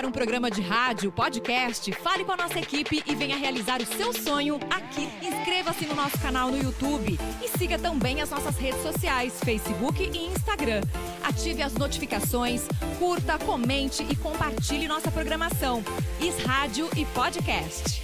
um programa de rádio, podcast, fale com a nossa equipe e venha realizar o seu sonho aqui. Inscreva-se no nosso canal no YouTube e siga também as nossas redes sociais, Facebook e Instagram. Ative as notificações, curta, comente e compartilhe nossa programação. Is Rádio e Podcast.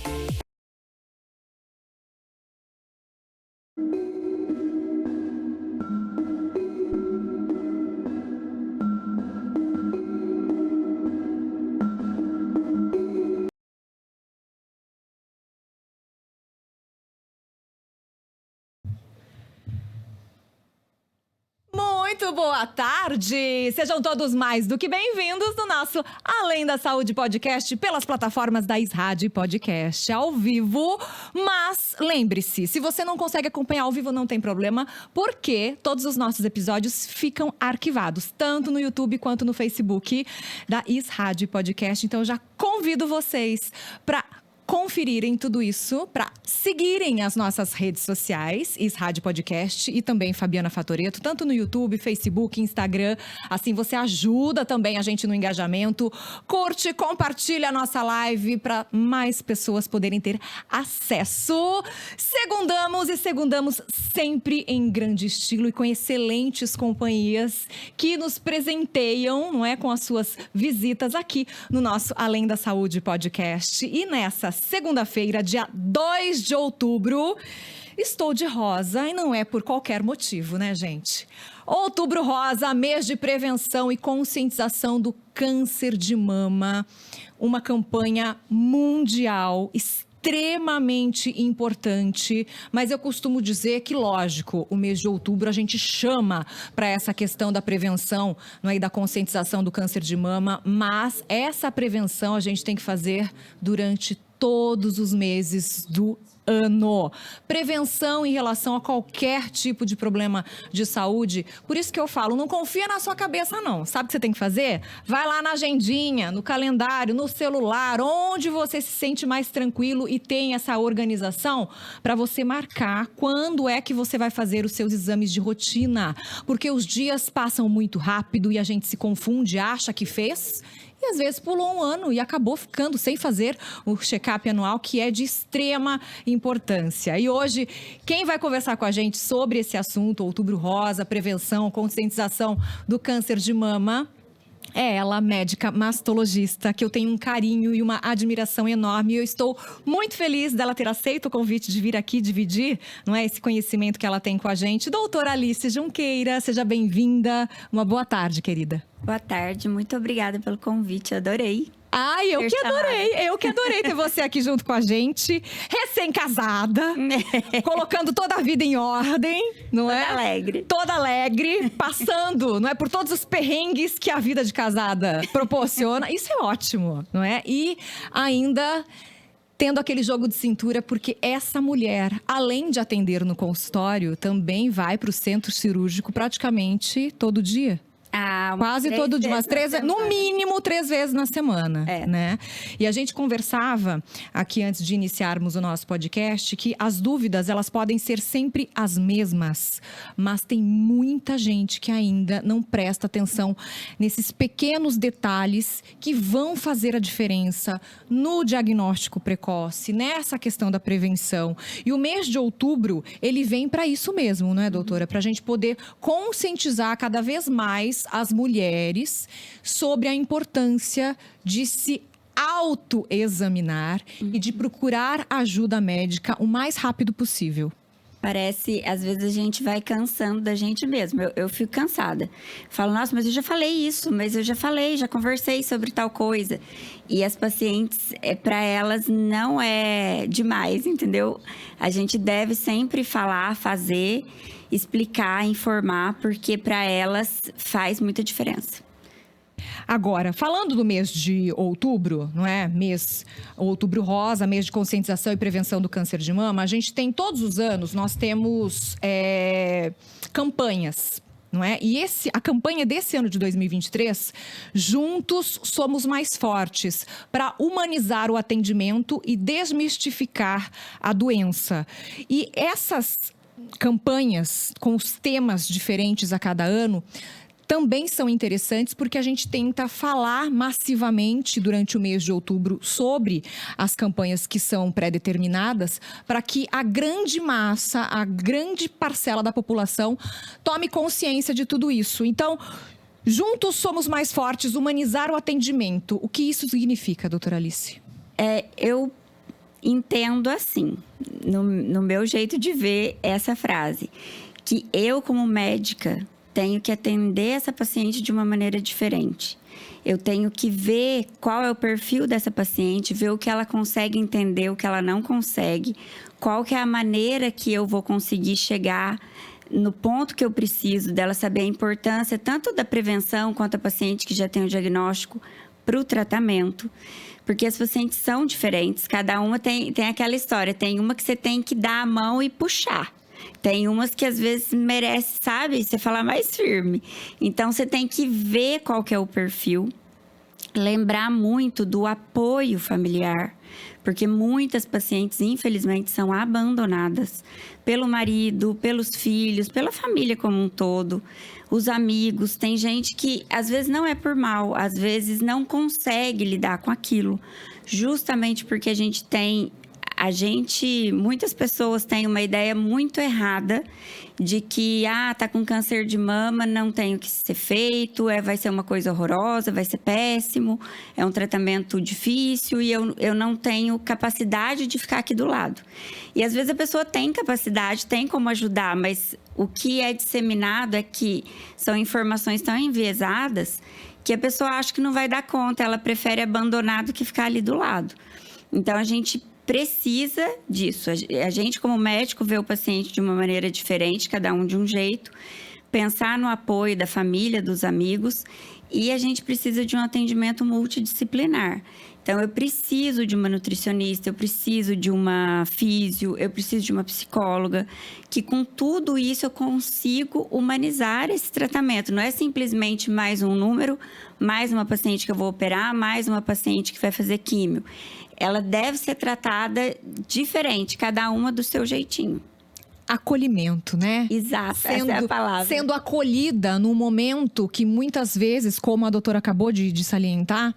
Muito boa tarde! Sejam todos mais do que bem-vindos no nosso Além da Saúde Podcast pelas plataformas da Is Rádio Podcast ao vivo. Mas lembre-se, se você não consegue acompanhar ao vivo, não tem problema, porque todos os nossos episódios ficam arquivados, tanto no YouTube quanto no Facebook da Is Rádio Podcast. Então, eu já convido vocês para conferirem tudo isso, para seguirem as nossas redes sociais, Is Rádio Podcast e também Fabiana Fatoretto, tanto no YouTube, Facebook, Instagram. Assim você ajuda também a gente no engajamento. Curte, compartilha a nossa live para mais pessoas poderem ter acesso. Segundamos sempre em grande estilo e com excelentes companhias que nos presenteiam, não é, com as suas visitas aqui no nosso Além da Saúde Podcast. E nessa segunda-feira, dia 2 de outubro, estou de rosa e não é por qualquer motivo, né, gente? Outubro Rosa, mês de prevenção e conscientização do câncer de mama, uma campanha mundial extremamente importante, mas eu costumo dizer que, lógico, o mês de outubro a gente chama para essa questão da prevenção, não é, e da conscientização do câncer de mama, mas essa prevenção a gente tem que fazer durante todos os meses do ano. Prevenção em relação a qualquer tipo de problema de saúde. Por isso que eu falo, não confia na sua cabeça não. Sabe o que você tem que fazer? Vai lá na agendinha, no calendário, no celular, onde você se sente mais tranquilo e tem essa organização para você marcar quando é que você vai fazer os seus exames de rotina. Porque os dias passam muito rápido e a gente se confunde, acha que fez e às vezes pulou um ano e acabou ficando sem fazer o check-up anual, que é de extrema importância. E hoje, quem vai conversar com a gente sobre esse assunto, Outubro Rosa, prevenção, conscientização do câncer de mama, é ela, médica mastologista, que eu tenho um carinho e uma admiração enorme. E eu estou muito feliz dela ter aceito o convite de vir aqui dividir, não é, esse conhecimento que ela tem com a gente. Doutora Alice Junqueira, seja bem-vinda. Uma boa tarde, querida. Boa tarde, muito obrigada pelo convite, adorei. Ai, eu que adorei ter você aqui junto com a gente, recém-casada, colocando toda a vida em ordem, não é? Toda alegre, passando, não é, por todos os perrengues que a vida de casada proporciona. Isso é ótimo, não é? E ainda tendo aquele jogo de cintura, porque essa mulher, além de atender no consultório, também vai para o centro cirúrgico praticamente todo dia. Quase todo dia, mas no mínimo 3 vezes na semana, né? E a gente conversava aqui antes de iniciarmos o nosso podcast que as dúvidas, elas podem ser sempre as mesmas, mas tem muita gente que ainda não presta atenção nesses pequenos detalhes que vão fazer a diferença no diagnóstico precoce, nessa questão da prevenção. E o mês de outubro, ele vem para isso mesmo, né, doutora? Para a gente poder conscientizar cada vez mais as mulheres sobre a importância de se autoexaminar e de procurar ajuda médica o mais rápido possível. Parece, às vezes a gente vai cansando da gente mesmo. Eu fico cansada. Falo, nossa, mas eu já falei isso, mas eu já falei, já conversei sobre tal coisa. E as pacientes, para elas, não é demais, entendeu? A gente deve sempre falar, fazer, explicar, informar, porque para elas faz muita diferença. Agora, falando do mês de outubro, não é? Mês Outubro Rosa, mês de conscientização e prevenção do câncer de mama, a gente tem todos os anos, nós temos campanhas, não é? E a campanha desse ano de 2023, Juntos Somos Mais Fortes, para humanizar o atendimento e desmistificar a doença. E essas campanhas com os temas diferentes a cada ano também são interessantes porque a gente tenta falar massivamente durante o mês de outubro sobre as campanhas que são pré-determinadas para que a grande massa, a grande parcela da população tome consciência de tudo isso. Então, juntos somos mais fortes, humanizar o atendimento. O que isso significa, doutora Alice? Eu entendo assim, no meu jeito de ver essa frase, que eu, como médica, tenho que atender essa paciente de uma maneira diferente. Eu tenho que ver qual é o perfil dessa paciente, ver o que ela consegue entender, o que ela não consegue, qual que é a maneira que eu vou conseguir chegar no ponto que eu preciso dela saber a importância tanto da prevenção quanto a paciente que já tem o diagnóstico para o tratamento. Porque as pacientes são diferentes, cada uma tem aquela história, tem uma que você tem que dar a mão e puxar. Tem umas que às vezes merece, sabe, você falar mais firme. Então, você tem que ver qual que é o perfil. Lembrar muito do apoio familiar. Porque muitas pacientes, infelizmente, são abandonadas pelo marido, pelos filhos, pela família como um todo. Os amigos, tem gente que às vezes não é por mal, às vezes não consegue lidar com aquilo. Justamente porque muitas pessoas têm uma ideia muito errada de que, tá com câncer de mama, não tem o que ser feito, vai ser uma coisa horrorosa, vai ser péssimo, é um tratamento difícil e eu não tenho capacidade de ficar aqui do lado. E às vezes a pessoa tem capacidade, tem como ajudar, mas o que é disseminado é que são informações tão enviesadas que a pessoa acha que não vai dar conta, ela prefere abandonar do que ficar ali do lado. Então, a gente precisa disso. A gente, como médico, vê o paciente de uma maneira diferente, cada um de um jeito. Pensar no apoio da família, dos amigos. E a gente precisa de um atendimento multidisciplinar. Então, eu preciso de uma nutricionista, eu preciso de uma físio, eu preciso de uma psicóloga, que com tudo isso eu consigo humanizar esse tratamento. Não é simplesmente mais um número, mais uma paciente que eu vou operar, mais uma paciente que vai fazer químio. Ela deve ser tratada diferente, cada uma do seu jeitinho. Acolhimento, né? Exato, essa é a palavra. Sendo acolhida num momento que muitas vezes, como a doutora acabou de salientar,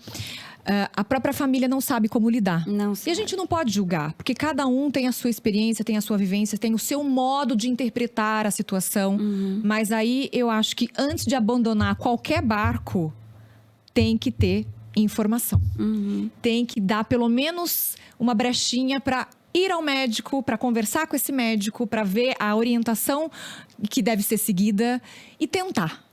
a própria família não sabe como lidar. Não E sabe. a gente não pode julgar, porque cada um tem a sua experiência, tem a sua vivência, tem o seu modo de interpretar a situação. Mas aí eu acho que antes de abandonar qualquer barco, tem que ter informação. Tem que dar pelo menos uma brechinha para ir ao médico, para conversar com esse médico, para ver a orientação que deve ser seguida e tentar.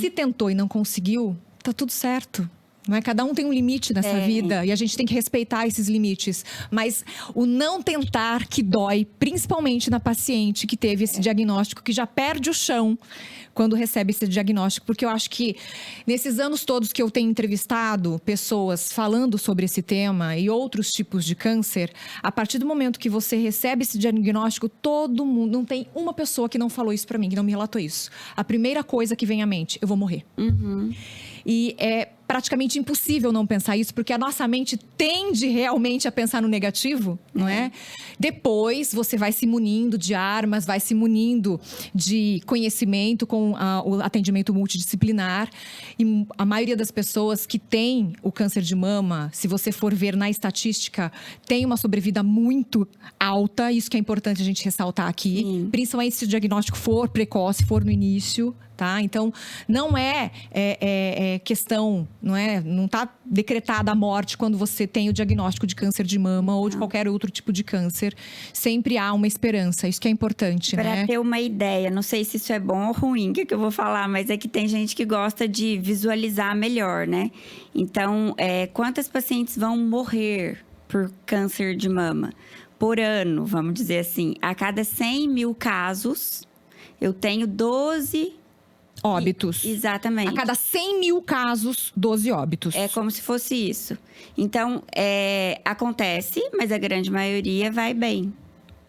Se tentou e não conseguiu, tá tudo certo. Não é? Cada um tem um limite nessa vida e a gente tem que respeitar esses limites. Mas o não tentar que dói, principalmente na paciente que teve esse diagnóstico, que já perde o chão quando recebe esse diagnóstico. Porque eu acho que nesses anos todos que eu tenho entrevistado pessoas falando sobre esse tema e outros tipos de câncer, a partir do momento que você recebe esse diagnóstico, todo mundo, não tem uma pessoa que não falou isso pra mim, que não me relatou isso. A primeira coisa que vem à mente, eu vou morrer. E é praticamente impossível não pensar isso, porque a nossa mente tende realmente a pensar no negativo, não é? Depois, você vai se munindo de armas, vai se munindo de conhecimento com o atendimento multidisciplinar. E a maioria das pessoas que tem o câncer de mama, se você for ver na estatística, tem uma sobrevida muito alta. Isso que é importante a gente ressaltar aqui. Principalmente se o diagnóstico for precoce, for no início. Tá? Então, não é questão, não está decretada a morte quando você tem o diagnóstico de câncer de mama ou de qualquer outro tipo de câncer. Sempre há uma esperança, isso que é importante, né? Para ter uma ideia, não sei se isso é bom ou ruim, que eu vou falar, mas é que tem gente que gosta de visualizar melhor, né? Então, quantas pacientes vão morrer por câncer de mama? Por ano, vamos dizer assim. A cada 100 mil casos, eu tenho 12... óbitos. Exatamente. A cada 100 mil casos, 12 óbitos. É como se fosse isso. Então, acontece, mas a grande maioria vai bem,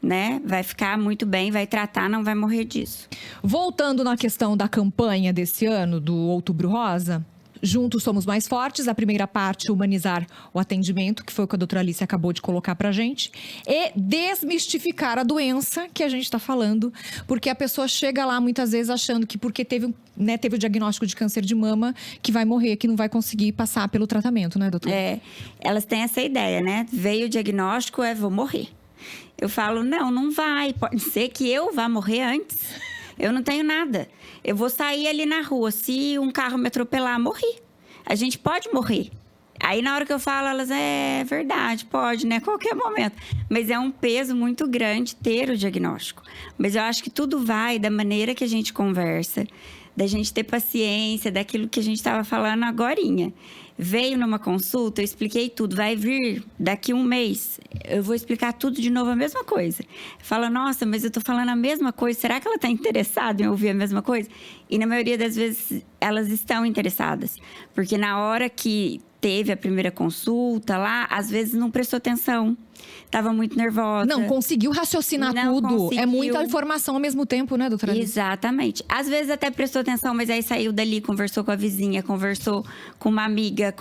né? Vai ficar muito bem, vai tratar, não vai morrer disso. Voltando na questão da campanha desse ano, do Outubro Rosa, Juntos Somos Mais Fortes. A primeira parte, humanizar o atendimento, que foi o que a doutora Alice acabou de colocar pra gente. E desmistificar a doença que a gente tá falando. Porque a pessoa chega lá muitas vezes achando que porque teve o diagnóstico de câncer de mama, que vai morrer, que não vai conseguir passar pelo tratamento, né, doutora? Elas têm essa ideia, né? Veio o diagnóstico, vou morrer. Eu falo, não vai. Pode ser que eu vá morrer antes. Eu não tenho nada. Eu vou sair ali na rua. Se um carro me atropelar, morri. A gente pode morrer. Aí, na hora que eu falo, elas, é verdade, pode, né? Qualquer momento. Mas é um peso muito grande ter o diagnóstico. Mas eu acho que tudo vai da maneira que a gente conversa, da gente ter paciência, daquilo que a gente estava falando agorinha. Veio numa consulta, eu expliquei tudo. Vai vir daqui 1 mês, eu vou explicar tudo de novo, a mesma coisa. Fala, nossa, mas eu tô falando a mesma coisa. Será que ela tá interessada em ouvir a mesma coisa? E na maioria das vezes, elas estão interessadas. Porque na hora que teve a primeira consulta lá, às vezes não prestou atenção. Tava muito nervosa. Não conseguiu raciocinar tudo. Conseguiu. É muita informação ao mesmo tempo, né, doutora Alice? Exatamente. Às vezes até prestou atenção, mas aí saiu dali, conversou com a vizinha, conversou com uma amiga,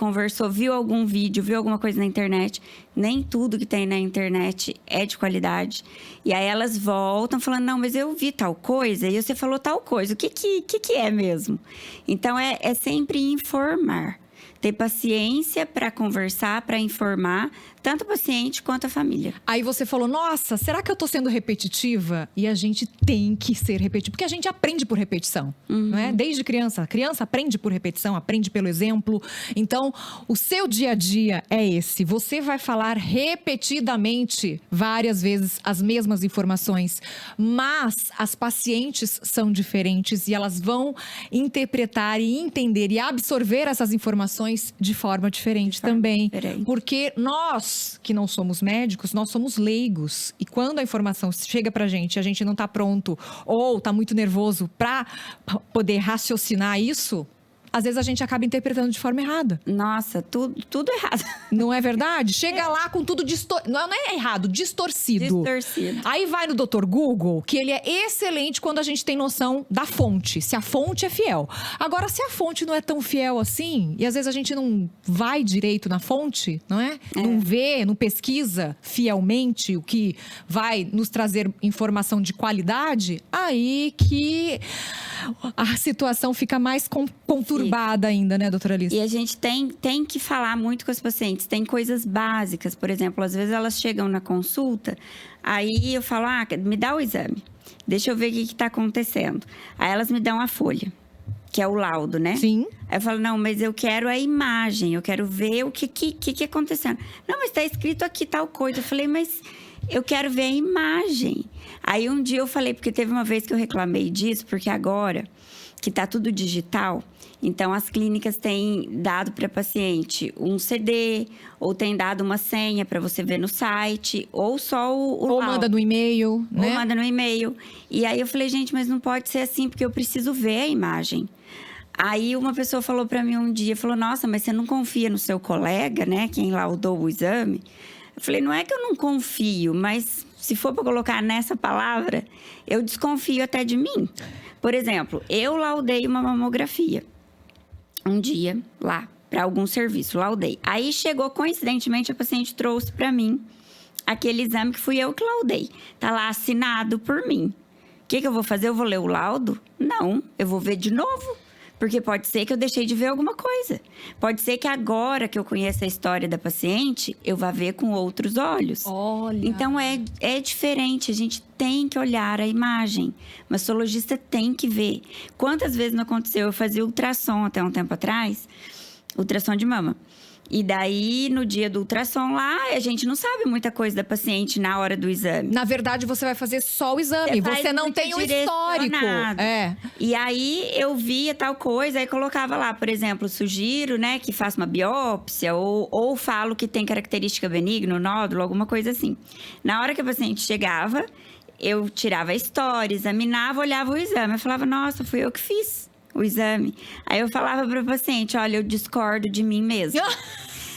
viu algum vídeo, viu alguma coisa na internet. Nem tudo que tem na internet é de qualidade. E aí elas voltam falando, não, mas eu vi tal coisa e você falou tal coisa. O que é mesmo? Então, é sempre informar. Ter paciência para conversar, para informar, tanto o paciente quanto a família. Aí você falou, nossa, será que eu tô sendo repetitiva? E a gente tem que ser repetitiva, porque a gente aprende por repetição, não é? Desde criança. A criança aprende por repetição, aprende pelo exemplo. Então, o seu dia a dia é esse. Você vai falar repetidamente, várias vezes, as mesmas informações. Mas as pacientes são diferentes e elas vão interpretar e entender e absorver essas informações de forma diferente também. Diferente. Porque nós, que não somos médicos, nós somos leigos. E quando a informação chega pra gente e a gente não tá pronto ou tá muito nervoso pra poder raciocinar isso, às vezes a gente acaba interpretando de forma errada. Nossa, tudo errado. Não é verdade? Chega lá com tudo distorcido. Não é errado, distorcido. Distorcido. Aí vai no Dr. Google, que ele é excelente quando a gente tem noção da fonte. Se a fonte é fiel. Agora, se a fonte não é tão fiel assim, e às vezes a gente não vai direito na fonte, não é? Não vê, não pesquisa fielmente o que vai nos trazer informação de qualidade, aí que a situação fica mais conturbada ainda, né, doutora Alice? E a gente tem que falar muito com as pacientes. Tem coisas básicas, por exemplo, às vezes elas chegam na consulta, aí eu falo, me dá o exame. Deixa eu ver o que está acontecendo. Aí elas me dão a folha, que é o laudo, né? Sim. Aí eu falo, não, mas eu quero a imagem, eu quero ver o que acontecendo. Não, mas está escrito aqui tal coisa. Eu falei, mas eu quero ver a imagem. Aí um dia eu falei, porque teve uma vez que eu reclamei disso, porque agora que tá tudo digital, então as clínicas têm dado para paciente um CD, ou tem dado uma senha para você ver no site, ou só o Ou manda no e-mail, né? Ou manda no e-mail. E aí eu falei, gente, mas não pode ser assim, porque eu preciso ver a imagem. Aí uma pessoa falou para mim um dia, falou, nossa, mas você não confia no seu colega, né? Quem laudou o exame? Eu falei, não é que eu não confio, mas se for para colocar nessa palavra, eu desconfio até de mim. Por exemplo, eu laudei uma mamografia um dia lá, para algum serviço, laudei. Aí chegou, coincidentemente, a paciente trouxe para mim aquele exame que fui eu que laudei. Tá lá assinado por mim. O que eu vou fazer? Eu vou ler o laudo? Não, eu vou ver de novo. Porque pode ser que eu deixei de ver alguma coisa. Pode ser que agora que eu conheço a história da paciente, eu vá ver com outros olhos. Olha. Então, é diferente. A gente tem que olhar a imagem. O mastologista tem que ver. Quantas vezes não aconteceu? Eu fazia ultrassom até um tempo atrás. Ultrassom de mama. E daí, no dia do ultrassom lá, a gente não sabe muita coisa da paciente na hora do exame. Na verdade, você vai fazer só o exame. Você não tem o histórico. É. E aí, eu via tal coisa, aí colocava lá, por exemplo, sugiro, né, que faça uma biópsia, ou falo que tem característica benigna, nódulo, alguma coisa assim. Na hora que a paciente chegava, eu tirava a história, examinava, olhava o exame. Eu falava, nossa, fui eu que fiz o exame. Aí eu falava para o paciente, olha, eu discordo de mim mesma.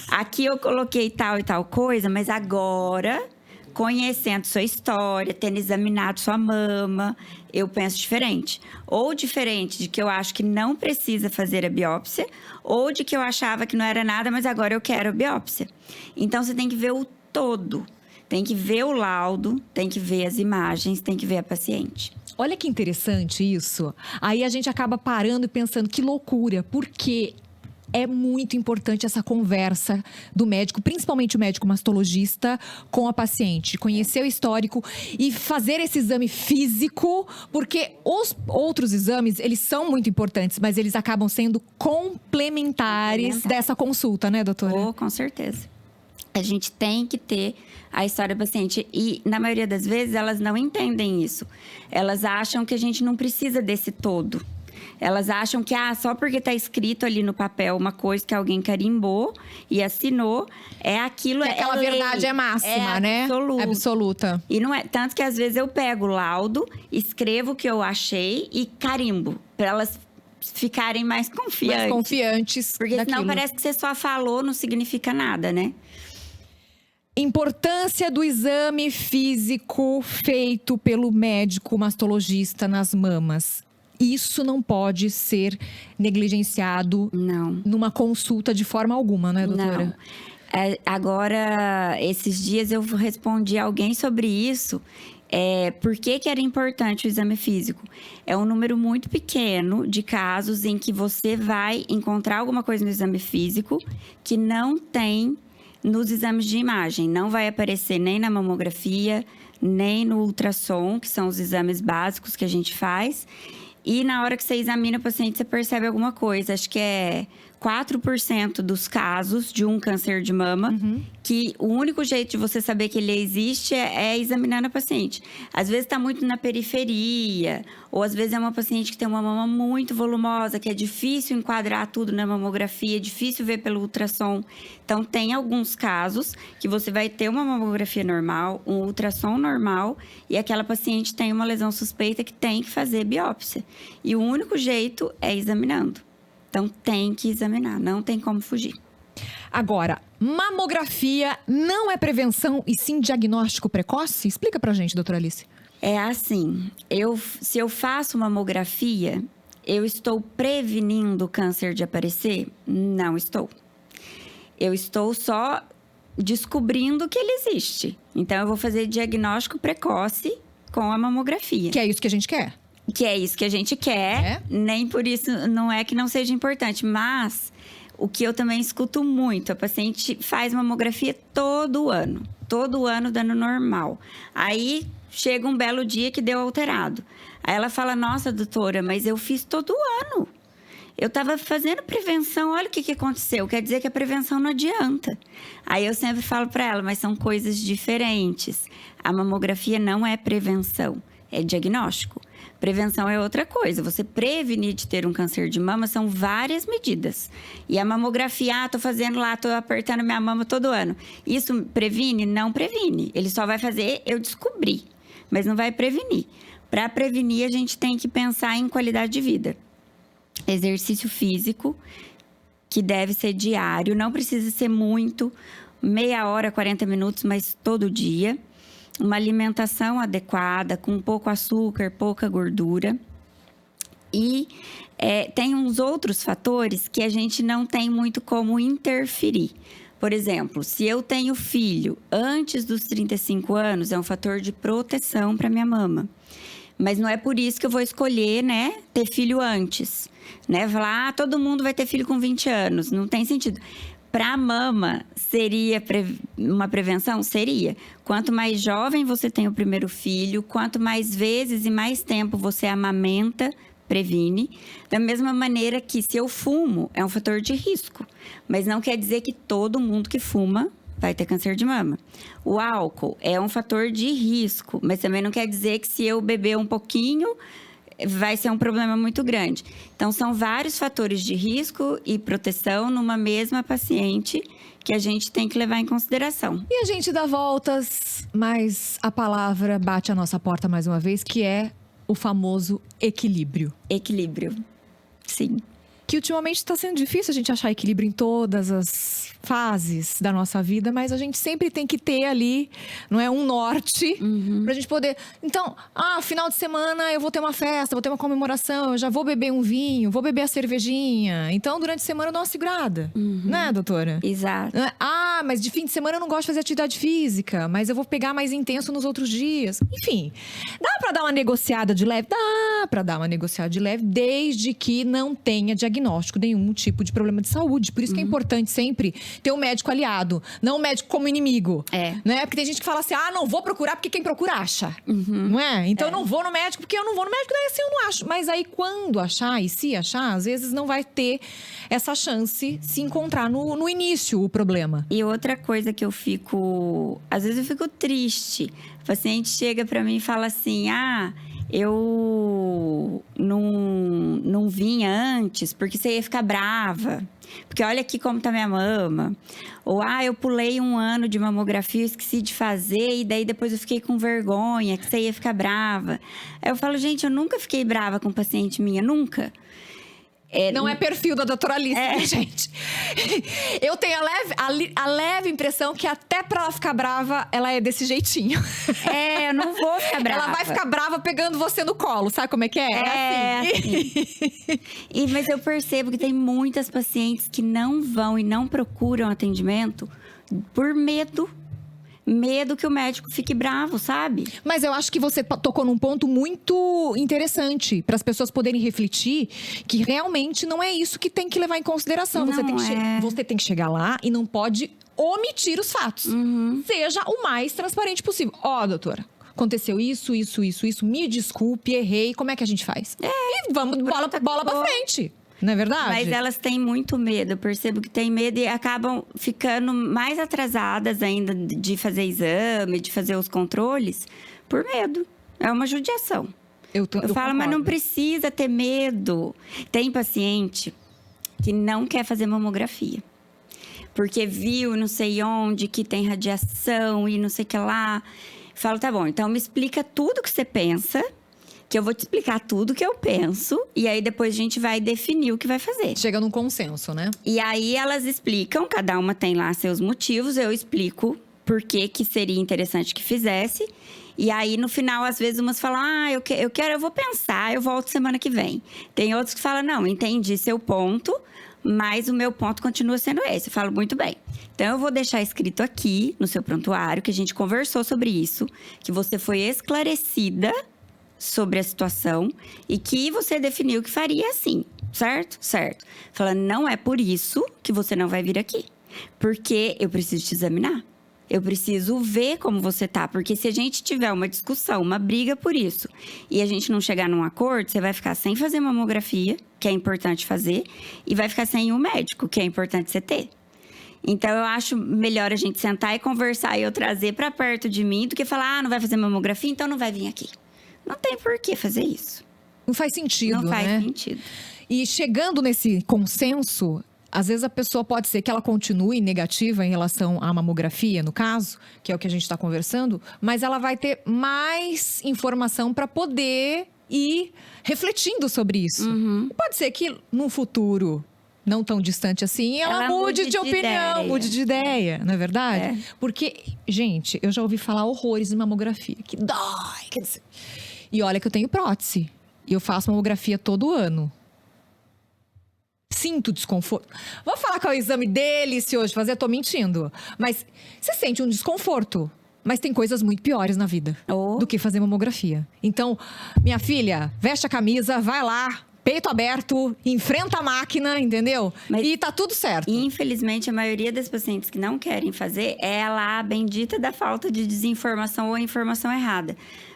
Aqui eu coloquei tal e tal coisa, mas agora, conhecendo sua história, tendo examinado sua mama, eu penso diferente. Ou diferente de que eu acho que não precisa fazer a biópsia, ou de que eu achava que não era nada, mas agora eu quero a biópsia. Então, você tem que ver o todo. Tem que ver o laudo, tem que ver as imagens, tem que ver a paciente. Olha que interessante isso. Aí a gente acaba parando e pensando, que loucura, porque é muito importante essa conversa do médico, principalmente o médico mastologista, com a paciente. Conhecer o histórico e fazer esse exame físico, porque os outros exames, eles são muito importantes, mas eles acabam sendo complementares dessa consulta, né, doutora? Oh, com certeza. A gente tem que ter a história do paciente. E, na maioria das vezes, elas não entendem isso. Elas acham que a gente não precisa desse todo. Elas acham que, só porque está escrito ali no papel uma coisa que alguém carimbou e assinou, é aquilo, que aquela verdade é máxima, né? Absoluta. E não é. Tanto que, às vezes, eu pego o laudo, escrevo o que eu achei e carimbo. Para elas ficarem mais confiantes. Mais confiantes porque daquilo. Senão parece que você só falou, não significa nada, né? Importância do exame físico feito pelo médico mastologista nas mamas. Isso não pode ser negligenciado numa consulta de forma alguma, né, doutora? Não. Agora, esses dias eu respondi a alguém sobre isso. Por que era importante o exame físico? É um número muito pequeno de casos em que você vai encontrar alguma coisa no exame físico que não tem nos exames de imagem. Não vai aparecer nem na mamografia, nem no ultrassom, que são os exames básicos que a gente faz. E na hora que você examina o paciente, você percebe alguma coisa. Acho que é 4% dos casos de um câncer de mama, que o único jeito de você saber que ele existe é examinando a paciente. Às vezes está muito na periferia, ou às vezes é uma paciente que tem uma mama muito volumosa, que é difícil enquadrar tudo na mamografia, é difícil ver pelo ultrassom. Então, tem alguns casos que você vai ter uma mamografia normal, um ultrassom normal, e aquela paciente tem uma lesão suspeita que tem que fazer biópsia. E o único jeito é examinando. Então, tem que examinar, não tem como fugir. Agora, mamografia não é prevenção e sim diagnóstico precoce? Explica pra gente, doutora Alice. É assim, se eu faço mamografia, eu estou prevenindo o câncer de aparecer? Não estou. Eu estou só descobrindo que ele existe. Então, eu vou fazer diagnóstico precoce com a mamografia. Que é isso que a gente quer. Que é isso que a gente quer, nem por isso não é que não seja importante, mas o que eu também escuto muito, a paciente faz mamografia todo ano dando normal. Aí chega um belo dia que deu alterado. Aí ela fala, nossa, doutora, mas eu fiz todo ano. Eu estava fazendo prevenção, olha o que aconteceu. Quer dizer que a prevenção não adianta. Aí eu sempre falo para ela, mas são coisas diferentes. A mamografia não é prevenção, é diagnóstico. Prevenção é outra coisa. Você prevenir de ter um câncer de mama são várias medidas. E a mamografia, tô fazendo lá, tô apertando minha mama todo ano. Isso previne? Não previne. Ele só vai fazer eu descobrir, mas não vai prevenir. Para prevenir, a gente tem que pensar em qualidade de vida. Exercício físico, que deve ser diário, não precisa ser muito, meia hora, 40 minutos, mas todo dia. Uma alimentação adequada, com pouco açúcar, pouca gordura. E tem uns outros fatores que a gente não tem muito como interferir. Por exemplo, se eu tenho filho antes dos 35 anos, é um fator de proteção para minha mama. Mas não é por isso que eu vou escolher, né, ter filho antes. Né? Falar, todo mundo vai ter filho com 20 anos. Não tem sentido. Para a mama, seria uma prevenção? Seria. Quanto mais jovem você tem o primeiro filho, quanto mais vezes e mais tempo você amamenta, previne. Da mesma maneira que se eu fumo, é um fator de risco. Mas não quer dizer que todo mundo que fuma vai ter câncer de mama. O álcool é um fator de risco, mas também não quer dizer que se eu beber um pouquinho, vai ser um problema muito grande. Então, são vários fatores de risco e proteção numa mesma paciente que a gente tem que levar em consideração. E a gente dá voltas, mas a palavra bate a nossa porta mais uma vez, que é o famoso equilíbrio. Equilíbrio, sim. que ultimamente está sendo difícil a gente achar equilíbrio em todas as fases da nossa vida, mas a gente sempre tem que ter ali, não é, um norte pra gente poder. Então, final de semana eu vou ter uma festa, vou ter uma comemoração, eu já vou beber um vinho, vou beber a cervejinha. Então, durante a semana eu dou uma segurada, né, doutora? Exato. Mas de fim de semana eu não gosto de fazer atividade física, mas eu vou pegar mais intenso nos outros dias. Enfim, dá pra dar uma negociada de leve? Dá pra dar uma negociada de leve, desde que não tenha diagnóstico nenhum tipo de problema de saúde. Por isso que é importante sempre ter um médico aliado, não um médico como inimigo. Né? Porque tem gente que fala assim, não vou procurar porque quem procura acha. Não é? Então eu não vou no médico porque eu não vou no médico, daí assim eu não acho. Mas aí quando achar e se achar, às vezes não vai ter essa chance se encontrar no início o problema. E outra coisa que eu fico... Às vezes eu fico triste. O paciente chega pra mim e fala assim, eu não vinha antes porque você ia ficar brava. Porque olha aqui como tá minha mama. Ou, eu pulei um ano de mamografia, eu esqueci de fazer. E daí depois eu fiquei com vergonha, que você ia ficar brava. Aí eu falo, gente, eu nunca fiquei brava com paciente minha, nunca. Não é perfil da doutora Alice, né, gente? Eu tenho a leve impressão que até pra ela ficar brava, ela é desse jeitinho. Eu não vou ficar brava. Ela vai ficar brava pegando você no colo, sabe como é que é? Assim. Mas eu percebo que tem muitas pacientes que não vão e não procuram atendimento por medo. Medo que o médico fique bravo, sabe? Mas eu acho que você tocou num ponto muito interessante para as pessoas poderem refletir que realmente não é isso que tem que levar em consideração. Não você tem que chegar lá e não pode omitir os fatos. Seja o mais transparente possível. Doutora, aconteceu isso, me desculpe, errei, como é que a gente faz? E vamos, bola pra frente. Não é verdade? Mas elas têm muito medo. Eu percebo que têm medo e acabam ficando mais atrasadas ainda de fazer exame, de fazer os controles, por medo. É uma judiação. Eu falo, mas não precisa ter medo. Tem paciente que não quer fazer mamografia. Porque viu não sei onde que tem radiação e não sei o que lá. Falo, tá bom, então me explica tudo que você pensa, que eu vou te explicar tudo que eu penso. E aí, depois a gente vai definir o que vai fazer. Chega num consenso, né? E aí, elas explicam. Cada uma tem lá seus motivos. Eu explico por que seria interessante que fizesse. E aí, no final, às vezes, umas falam... eu vou pensar, eu volto semana que vem. Tem outros que falam... Não, entendi seu ponto, mas o meu ponto continua sendo esse. Eu falo, muito bem. Então, eu vou deixar escrito aqui, no seu prontuário, que a gente conversou sobre isso. Que você foi esclarecida sobre a situação e que você definiu que faria assim, certo? Certo. Falando, não é por isso que você não vai vir aqui. Porque eu preciso te examinar. Eu preciso ver como você tá. Porque se a gente tiver uma discussão, uma briga por isso, e a gente não chegar num acordo, você vai ficar sem fazer mamografia, que é importante fazer, e vai ficar sem um médico, que é importante você ter. Então, eu acho melhor a gente sentar e conversar e eu trazer pra perto de mim do que falar, não vai fazer mamografia, então não vai vir aqui. Não tem por que fazer isso. Não faz sentido, Não faz né? sentido. E chegando nesse consenso, às vezes a pessoa pode ser que ela continue negativa em relação à mamografia, no caso, que é o que a gente está conversando, mas ela vai ter mais informação para poder ir refletindo sobre isso. E pode ser que num futuro não tão distante assim, ela mude de opinião, mude de ideia, não é verdade? Porque, gente, eu já ouvi falar horrores em mamografia, que dói, quer dizer... E olha que eu tenho prótese. E eu faço mamografia todo ano. Sinto desconforto. Vou falar qual é o exame dele se hoje fazer, eu tô mentindo. Mas você sente um desconforto. Mas tem coisas muito piores na vida do que fazer mamografia. Então, minha filha, veste a camisa, vai lá, peito aberto, enfrenta a máquina, entendeu? E tá tudo certo. Infelizmente, a maioria das pacientes que não querem fazer é a bendita da falta de desinformação ou informação errada.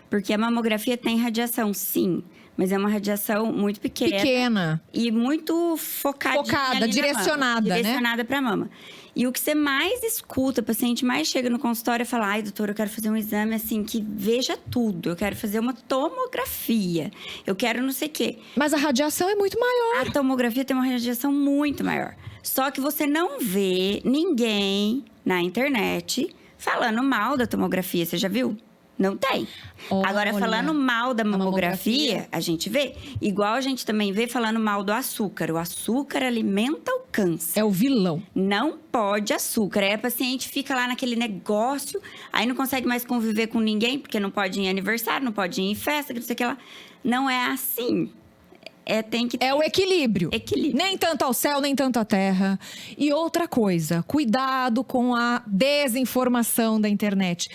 Porque a mamografia tem radiação, sim. Mas é uma radiação muito pequena. E muito focada, direcionada, né? Direcionada pra mama. E o que você mais escuta, o paciente mais chega no consultório e fala... Ai, doutora, eu quero fazer um exame assim, que veja tudo. Eu quero fazer uma tomografia. Eu quero não sei o quê. Mas a radiação é muito maior. A tomografia tem uma radiação muito maior. Só que você não vê ninguém na internet falando mal da tomografia. Você já viu? Não tem. Olha, Agora, falando mal da mamografia, mamografia, a gente vê. Igual a gente também vê falando mal do açúcar. O açúcar alimenta o câncer. é o vilão. Não pode açúcar. Aí a paciente fica lá naquele negócio, aí não consegue mais conviver com ninguém, porque não pode ir em aniversário, não pode ir em festa, que não sei o que lá. Não é assim. Tem que ter É o equilíbrio. equilíbrio. Nem tanto ao céu, nem tanto à terra. E outra coisa, cuidado com a desinformação da internet.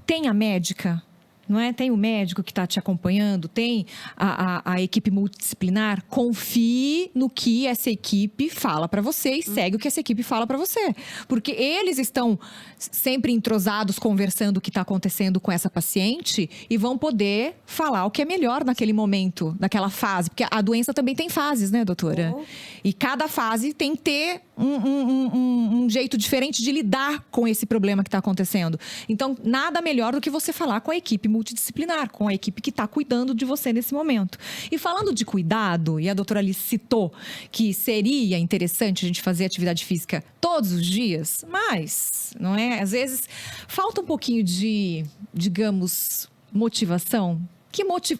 Tem a médica, não é? Tem o médico que está te acompanhando, tem a equipe multidisciplinar. Confie no que essa equipe fala para você e segue o que essa equipe fala para você. Porque eles estão sempre entrosados, conversando o que está acontecendo com essa paciente e vão poder falar o que é melhor naquele momento, naquela fase. Porque a doença também tem fases, né, doutora? Oh. E cada fase tem que ter um jeito diferente de lidar com esse problema que está acontecendo. Então, nada melhor do que você falar com a equipe multidisciplinar, com a equipe que está cuidando de você nesse momento. E falando de cuidado, e a doutora Alice citou que seria interessante a gente fazer atividade física todos os dias, mas, não é? Às vezes, falta um pouquinho de, digamos, motivação.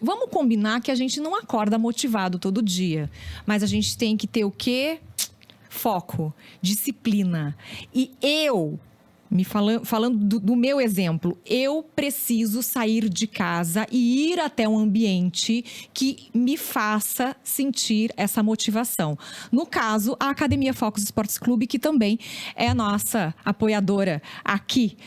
Vamos combinar que a gente não acorda motivado todo dia, mas a gente tem que ter o quê? Foco, disciplina. E falando do meu exemplo, eu preciso sair de casa e ir até um ambiente que me faça sentir essa motivação. No caso, a Academia Focus Esportes Clube, que também é a nossa apoiadora aqui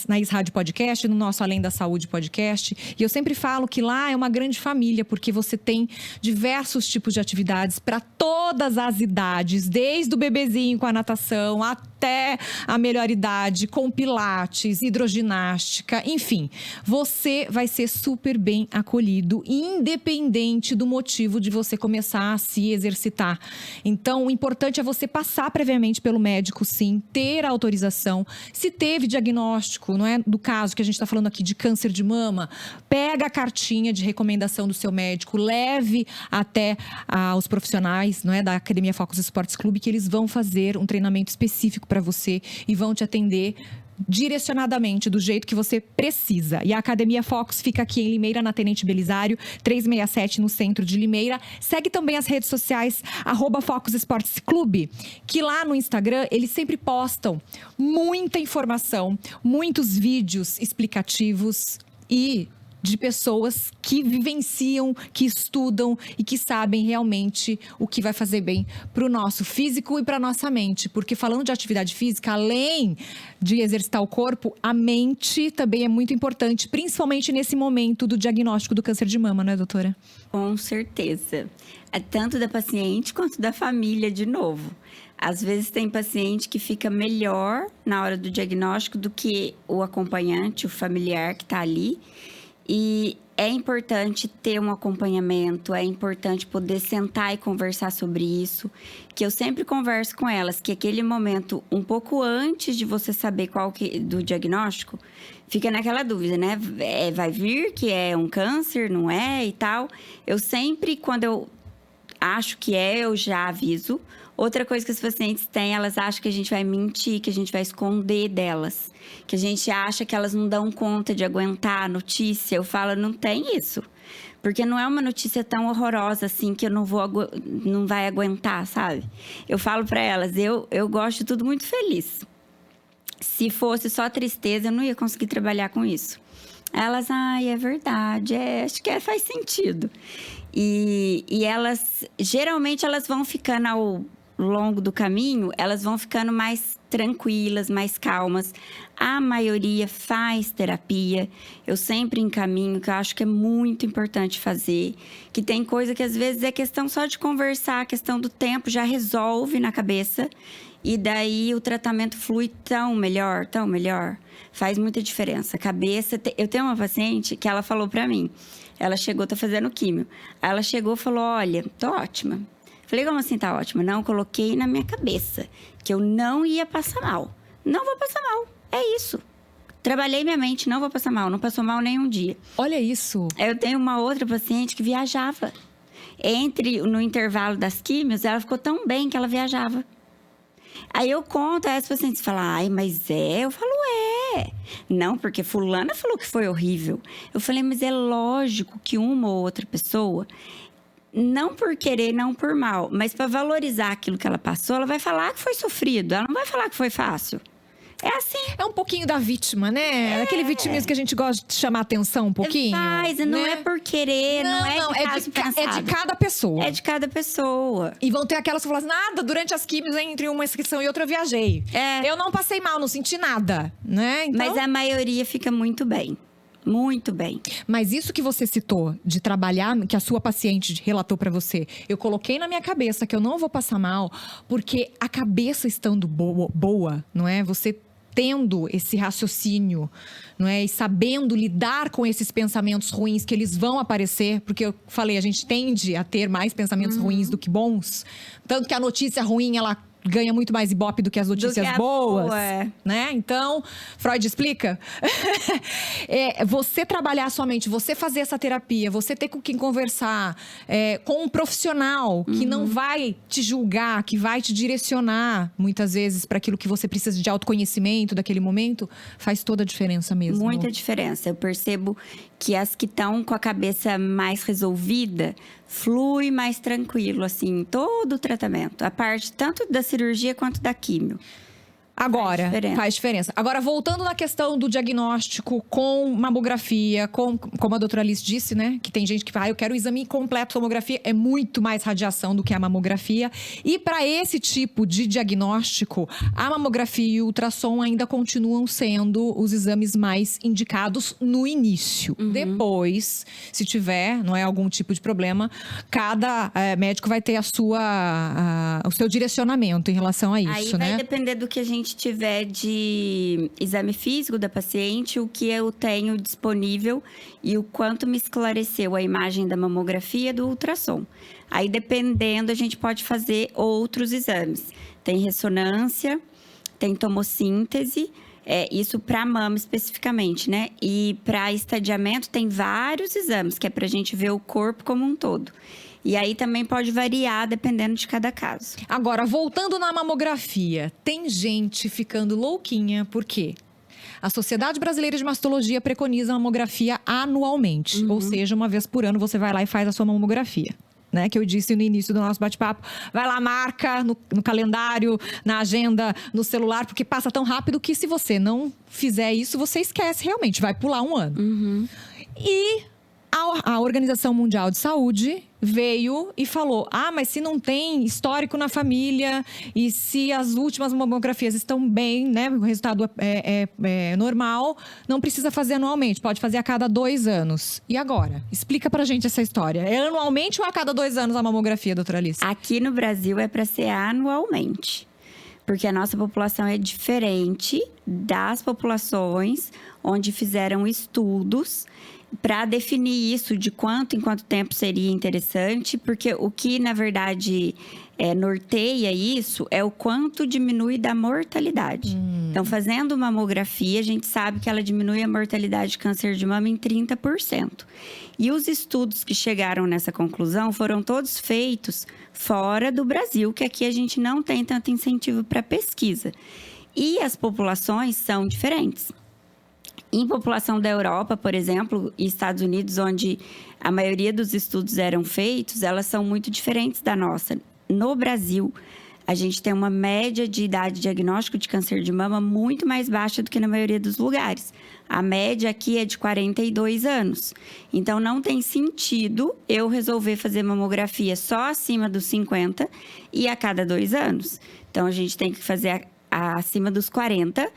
na Is Rádio Podcast, no nosso Além da Saúde Podcast. E eu sempre falo que lá é uma grande família, porque você tem diversos tipos de atividades para todas as idades, desde o bebezinho com a natação até a melhor idade, com pilates, hidroginástica, enfim. Você vai ser super bem acolhido, independente do motivo de você começar a se exercitar. Então, o importante é você passar previamente pelo médico, sim, ter a autorização. Se teve diagnóstico, não é? Do caso que a gente está falando aqui de câncer de mama, pega a cartinha de recomendação do seu médico, leve até os profissionais, não é, da Academia Focus Esportes Clube, que eles vão fazer um treinamento específico para você e vão te atender direcionadamente, do jeito que você precisa. E a Academia Focus fica aqui em Limeira, na Tenente Belisário, 367, no centro de Limeira. Segue também as redes sociais, @Focus Esportes Clube, que lá no Instagram eles sempre postam muita informação, muitos vídeos explicativos e de pessoas que vivenciam, que estudam e que sabem realmente o que vai fazer bem para o nosso físico e para a nossa mente. Porque falando de atividade física, além de exercitar o corpo, a mente também é muito importante, principalmente nesse momento do diagnóstico do câncer de mama, não é, doutora? Com certeza. É tanto da paciente quanto da família, de novo. Às vezes tem paciente que fica melhor na hora do diagnóstico do que o acompanhante, o familiar que está ali. E é importante ter um acompanhamento, é importante poder sentar e conversar sobre isso, que eu sempre converso com elas, que aquele momento, um pouco antes de você saber do diagnóstico, fica naquela dúvida, né? Vai vir que é um câncer, não é e tal. Eu sempre, quando eu acho que eu já aviso. Outra coisa que as pacientes têm, elas acham que a gente vai mentir, que a gente vai esconder delas. Que a gente acha que elas não dão conta de aguentar a notícia. Eu falo, não tem isso. Porque não é uma notícia tão horrorosa assim que eu não vai aguentar, sabe? Eu falo pra elas, eu gosto de tudo muito feliz. Se fosse só tristeza, eu não ia conseguir trabalhar com isso. Elas, é verdade, acho que faz sentido. E elas, geralmente, elas vão ficando ao longo do caminho, elas vão ficando mais tranquilas, mais calmas. A maioria faz terapia. Eu sempre encaminho, que eu acho que é muito importante fazer. Que tem coisa que às vezes é questão só de conversar, a questão do tempo já resolve na cabeça. E daí o tratamento flui tão melhor, tão melhor. Faz muita diferença. Eu tenho uma paciente que ela falou pra mim. Ela chegou, tô fazendo químio. Ela chegou e falou, olha, tô ótima. Falei, como assim tá ótima? Não, coloquei na minha cabeça que eu não ia passar mal. Não vou passar mal, é isso. Trabalhei minha mente, não vou passar mal. Não passou mal nenhum dia. Olha isso. Eu tenho uma outra paciente que viajava. No intervalo das químios, ela ficou tão bem que ela viajava. Aí eu conto, aí as pacientes falam, mas é? Eu falo, Não, porque fulana falou que foi horrível. Eu falei, mas é lógico que uma ou outra pessoa, não por querer, não por mal, mas para valorizar aquilo que ela passou, ela vai falar que foi sofrido, ela não vai falar que foi fácil. É assim. É um pouquinho da vítima, né? Aquele vitimismo que a gente gosta de chamar atenção um pouquinho. Mas não né? é por querer, não é de caso é de cada pessoa. É de cada pessoa. E vão ter aquelas que falam assim, nada, durante as químicas, entre uma inscrição e outra, eu viajei. Eu não passei mal, não senti nada, né? Então... Mas a maioria fica muito bem. Muito bem. Mas isso que você citou, de trabalhar, que a sua paciente relatou pra você, eu coloquei na minha cabeça que eu não vou passar mal, porque a cabeça estando boa, não é? Você tendo esse raciocínio, não é? E sabendo lidar com esses pensamentos ruins que eles vão aparecer, porque eu falei, a gente tende a ter mais pensamentos ruins do que bons, tanto que a notícia ruim, ela ganha muito mais ibope do que as notícias boas, né? Então, Freud explica. Você trabalhar a sua mente, você fazer essa terapia, você ter com quem conversar, com um profissional que não vai te julgar, que vai te direcionar, muitas vezes, para aquilo que você precisa de autoconhecimento daquele momento, faz toda a diferença mesmo. Muita diferença. Eu percebo que as que estão com a cabeça mais resolvida, flui mais tranquilo, assim, todo o tratamento. A parte tanto da cirurgia quanto da químio. Agora, faz diferença. Agora, voltando na questão do diagnóstico com mamografia, como a doutora Alice disse, né? Que tem gente que fala, eu quero o exame completo, tomografia. É muito mais radiação do que a mamografia. E para esse tipo de diagnóstico, a mamografia e o ultrassom ainda continuam sendo os exames mais indicados no início. Depois, se tiver, não é algum tipo de problema, cada médico vai ter o seu direcionamento em relação a isso, aí né? Vai depender do que a gente tiver de exame físico da paciente, o que eu tenho disponível e o quanto me esclareceu a imagem da mamografia e do ultrassom. Aí, dependendo, a gente pode fazer outros exames. Tem ressonância, tem tomossíntese, isso para mama especificamente, né? E para estadiamento tem vários exames, que é para a gente ver o corpo como um todo. E aí também pode variar dependendo de cada caso. Agora, voltando na mamografia, tem gente ficando louquinha, por quê? A Sociedade Brasileira de Mastologia preconiza a mamografia anualmente. Ou seja, uma vez por ano você vai lá e faz a sua mamografia. Né, que eu disse no início do nosso bate-papo. Vai lá, marca no calendário, na agenda, no celular, porque passa tão rápido que se você não fizer isso, você esquece realmente, vai pular um ano. E a Organização Mundial de Saúde veio e falou, mas se não tem histórico na família e se as últimas mamografias estão bem, né, o resultado é normal, não precisa fazer anualmente, pode fazer a cada 2 anos. E agora? Explica pra gente essa história. É anualmente ou a cada 2 anos a mamografia, doutora Alice? Aqui no Brasil é para ser anualmente. Porque a nossa população é diferente das populações onde fizeram estudos para definir isso de quanto em quanto tempo seria interessante, porque o que, na verdade, norteia isso é o quanto diminui da mortalidade. Então, fazendo mamografia, a gente sabe que ela diminui a mortalidade de câncer de mama em 30%. E os estudos que chegaram nessa conclusão foram todos feitos fora do Brasil, que aqui a gente não tem tanto incentivo para pesquisa. E as populações são diferentes. Em população da Europa, por exemplo, e Estados Unidos, onde a maioria dos estudos eram feitos, elas são muito diferentes da nossa. No Brasil, a gente tem uma média de idade de diagnóstico de câncer de mama muito mais baixa do que na maioria dos lugares. A média aqui é de 42 anos. Então, não tem sentido eu resolver fazer mamografia só acima dos 50 e a cada 2 anos. Então, a gente tem que fazer acima dos 40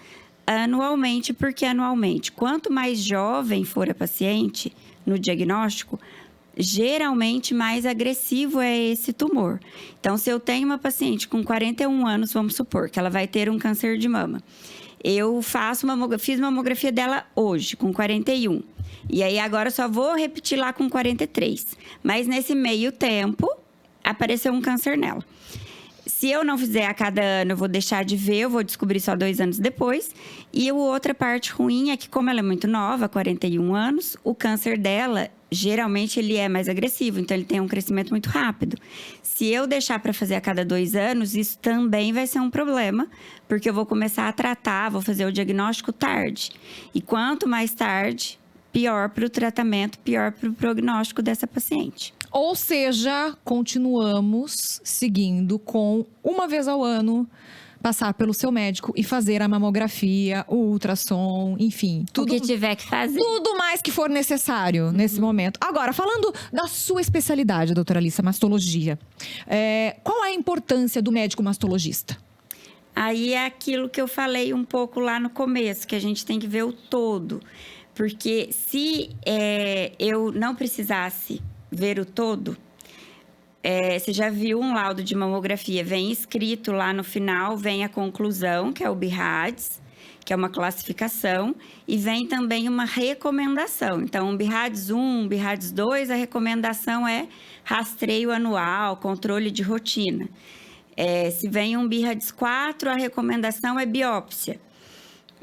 anualmente, porque anualmente, quanto mais jovem for a paciente no diagnóstico, geralmente mais agressivo é esse tumor. Então, se eu tenho uma paciente com 41 anos, vamos supor que ela vai ter um câncer de mama. Eu fiz mamografia dela hoje, com 41. E aí, agora só vou repetir lá com 43. Mas nesse meio tempo, apareceu um câncer nela. Se eu não fizer a cada ano, eu vou deixar de ver, eu vou descobrir só 2 anos depois. E a outra parte ruim é que, como ela é muito nova, 41 anos, o câncer dela, geralmente, ele é mais agressivo. Então, ele tem um crescimento muito rápido. Se eu deixar para fazer a cada 2 anos, isso também vai ser um problema. Porque eu vou começar a tratar, vou fazer o diagnóstico tarde. E quanto mais tarde, pior para o tratamento, pior para o prognóstico dessa paciente. Ou seja, continuamos seguindo com uma vez ao ano passar pelo seu médico e fazer a mamografia, o ultrassom, enfim. Tudo o que tiver que fazer. Tudo mais que for necessário nesse momento. Agora, falando da sua especialidade, doutora Alissa, mastologia. Qual é a importância do médico mastologista? Aí é aquilo que eu falei um pouco lá no começo, que a gente tem que ver o todo. Porque se eu não precisasse ver o todo, você já viu um laudo de mamografia, vem escrito lá no final, vem a conclusão, que é o BIRADS, que é uma classificação, e vem também uma recomendação. Então, um BIRADS 1, um BIRADS 2, a recomendação é rastreio anual, controle de rotina. Se vem um BIRADS 4, a recomendação é biópsia.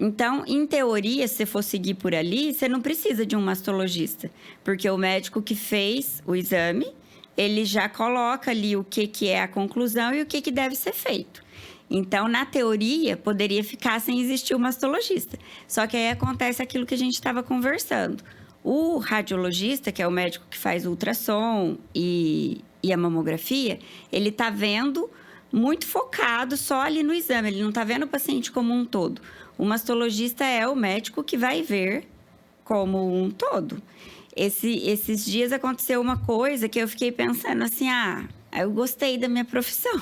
Então, em teoria, se você for seguir por ali, você não precisa de um mastologista, porque o médico que fez o exame, ele já coloca ali o que é a conclusão e o que deve ser feito. Então, na teoria, poderia ficar sem existir o mastologista. Só que aí acontece aquilo que a gente estava conversando. O radiologista, que é o médico que faz o ultrassom e a mamografia, ele está vendo muito focado só ali no exame, ele não está vendo o paciente como um todo. O mastologista é o médico que vai ver como um todo. Esses dias aconteceu uma coisa que eu fiquei pensando assim, eu gostei da minha profissão.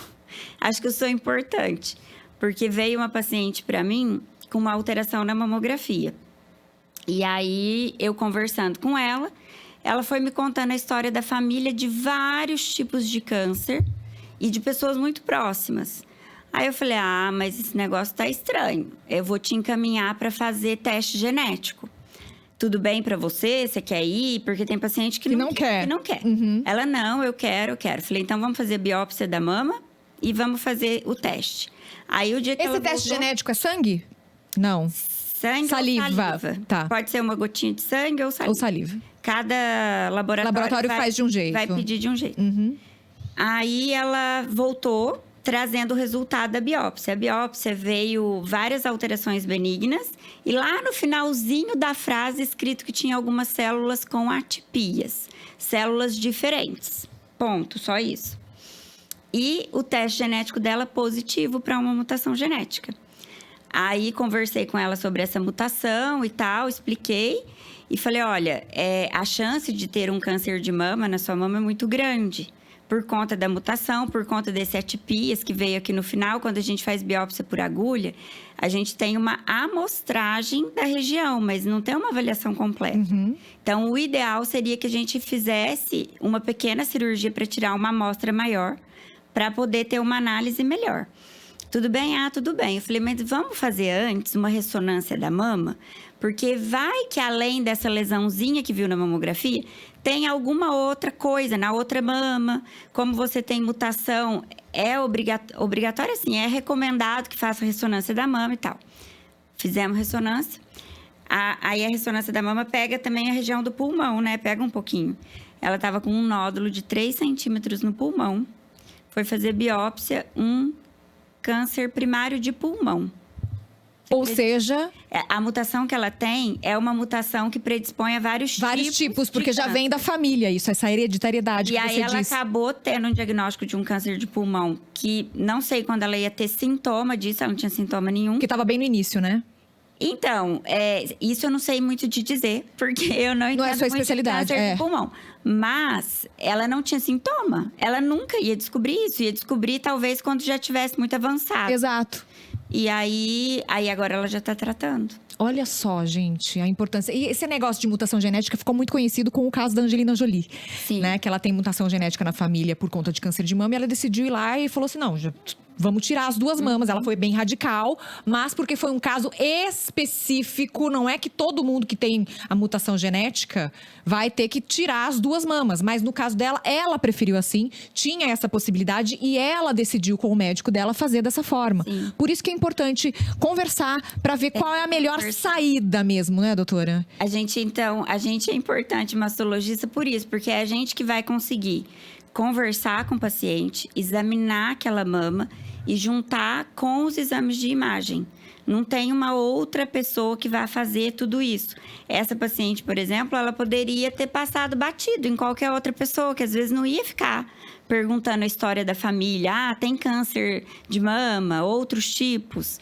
Acho que eu sou importante. Porque veio uma paciente para mim com uma alteração na mamografia. E aí, eu conversando com ela, ela foi me contando a história da família de vários tipos de câncer e de pessoas muito próximas. Aí eu falei, mas esse negócio tá estranho. Eu vou te encaminhar para fazer teste genético. Tudo bem para você? Você quer ir? Porque tem paciente que não quer. Que não quer. Uhum. Ela, não, eu quero. Falei, então vamos fazer biópsia da mama e vamos fazer o teste. Aí o dia que Esse teste genético é sangue? Não. Sangue saliva. ou saliva. Tá. Pode ser uma gotinha de sangue ou saliva. Ou saliva. Cada laboratório faz de um jeito. Vai pedir de um jeito. Uhum. Aí ela voltou trazendo o resultado da biópsia. A biópsia veio várias alterações benignas e lá no finalzinho da frase escrito que tinha algumas células com atipias, células diferentes. Ponto, só isso. E o teste genético dela positivo para uma mutação genética. Aí conversei com ela sobre essa mutação e tal, expliquei e falei, olha, a chance de ter um câncer de mama na sua mama é muito grande. Por conta da mutação, por conta desse atipias que veio aqui no final, quando a gente faz biópsia por agulha, a gente tem uma amostragem da região, mas não tem uma avaliação completa. Uhum. Então, o ideal seria que a gente fizesse uma pequena cirurgia para tirar uma amostra maior, para poder ter uma análise melhor. Tudo bem? Tudo bem. Eu falei, mas vamos fazer antes uma ressonância da mama? Porque vai que além dessa lesãozinha que viu na mamografia, tem alguma outra coisa na outra mama. Como você tem mutação, é obrigatório assim, é recomendado que faça ressonância da mama e tal. Fizemos ressonância. Aí a ressonância da mama pega também a região do pulmão, né? Pega um pouquinho. Ela estava com um nódulo de 3 centímetros no pulmão. Foi fazer biópsia, um câncer primário de pulmão. Ou seja, a mutação que ela tem é uma mutação que predispõe a vários tipos, porque já vem da família, isso, essa hereditariedade que você disse. E aí ela acabou tendo um diagnóstico de um câncer de pulmão, que não sei quando ela ia ter sintoma disso, ela não tinha sintoma nenhum. Que estava bem no início, né? Então, isso eu não sei muito de dizer, porque eu não entendo não é sua especialidade, câncer de pulmão. Mas ela não tinha sintoma. Ela nunca ia descobrir isso. Ia descobrir talvez quando já tivesse muito avançado. Exato. E aí agora ela já está tratando. Olha só, gente, a importância. E esse negócio de mutação genética ficou muito conhecido com o caso da Angelina Jolie. Sim. Né? Que ela tem mutação genética na família por conta de câncer de mama. E ela decidiu ir lá e falou assim, não, já vamos tirar as duas mamas. Ela foi bem radical, mas porque foi um caso específico. Não é que todo mundo que tem a mutação genética vai ter que tirar as duas mamas. Mas no caso dela, ela preferiu assim, tinha essa possibilidade e ela decidiu com o médico dela fazer dessa forma. Sim. Por isso que é importante conversar para ver qual é a melhor saída mesmo, né, doutora? A gente é importante mastologista por isso, porque é a gente que vai conseguir conversar com o paciente, examinar aquela mama e juntar com os exames de imagem. Não tem uma outra pessoa que vai fazer tudo isso. Essa paciente, por exemplo, ela poderia ter passado batido em qualquer outra pessoa, que às vezes não ia ficar perguntando a história da família. Tem câncer de mama, outros tipos.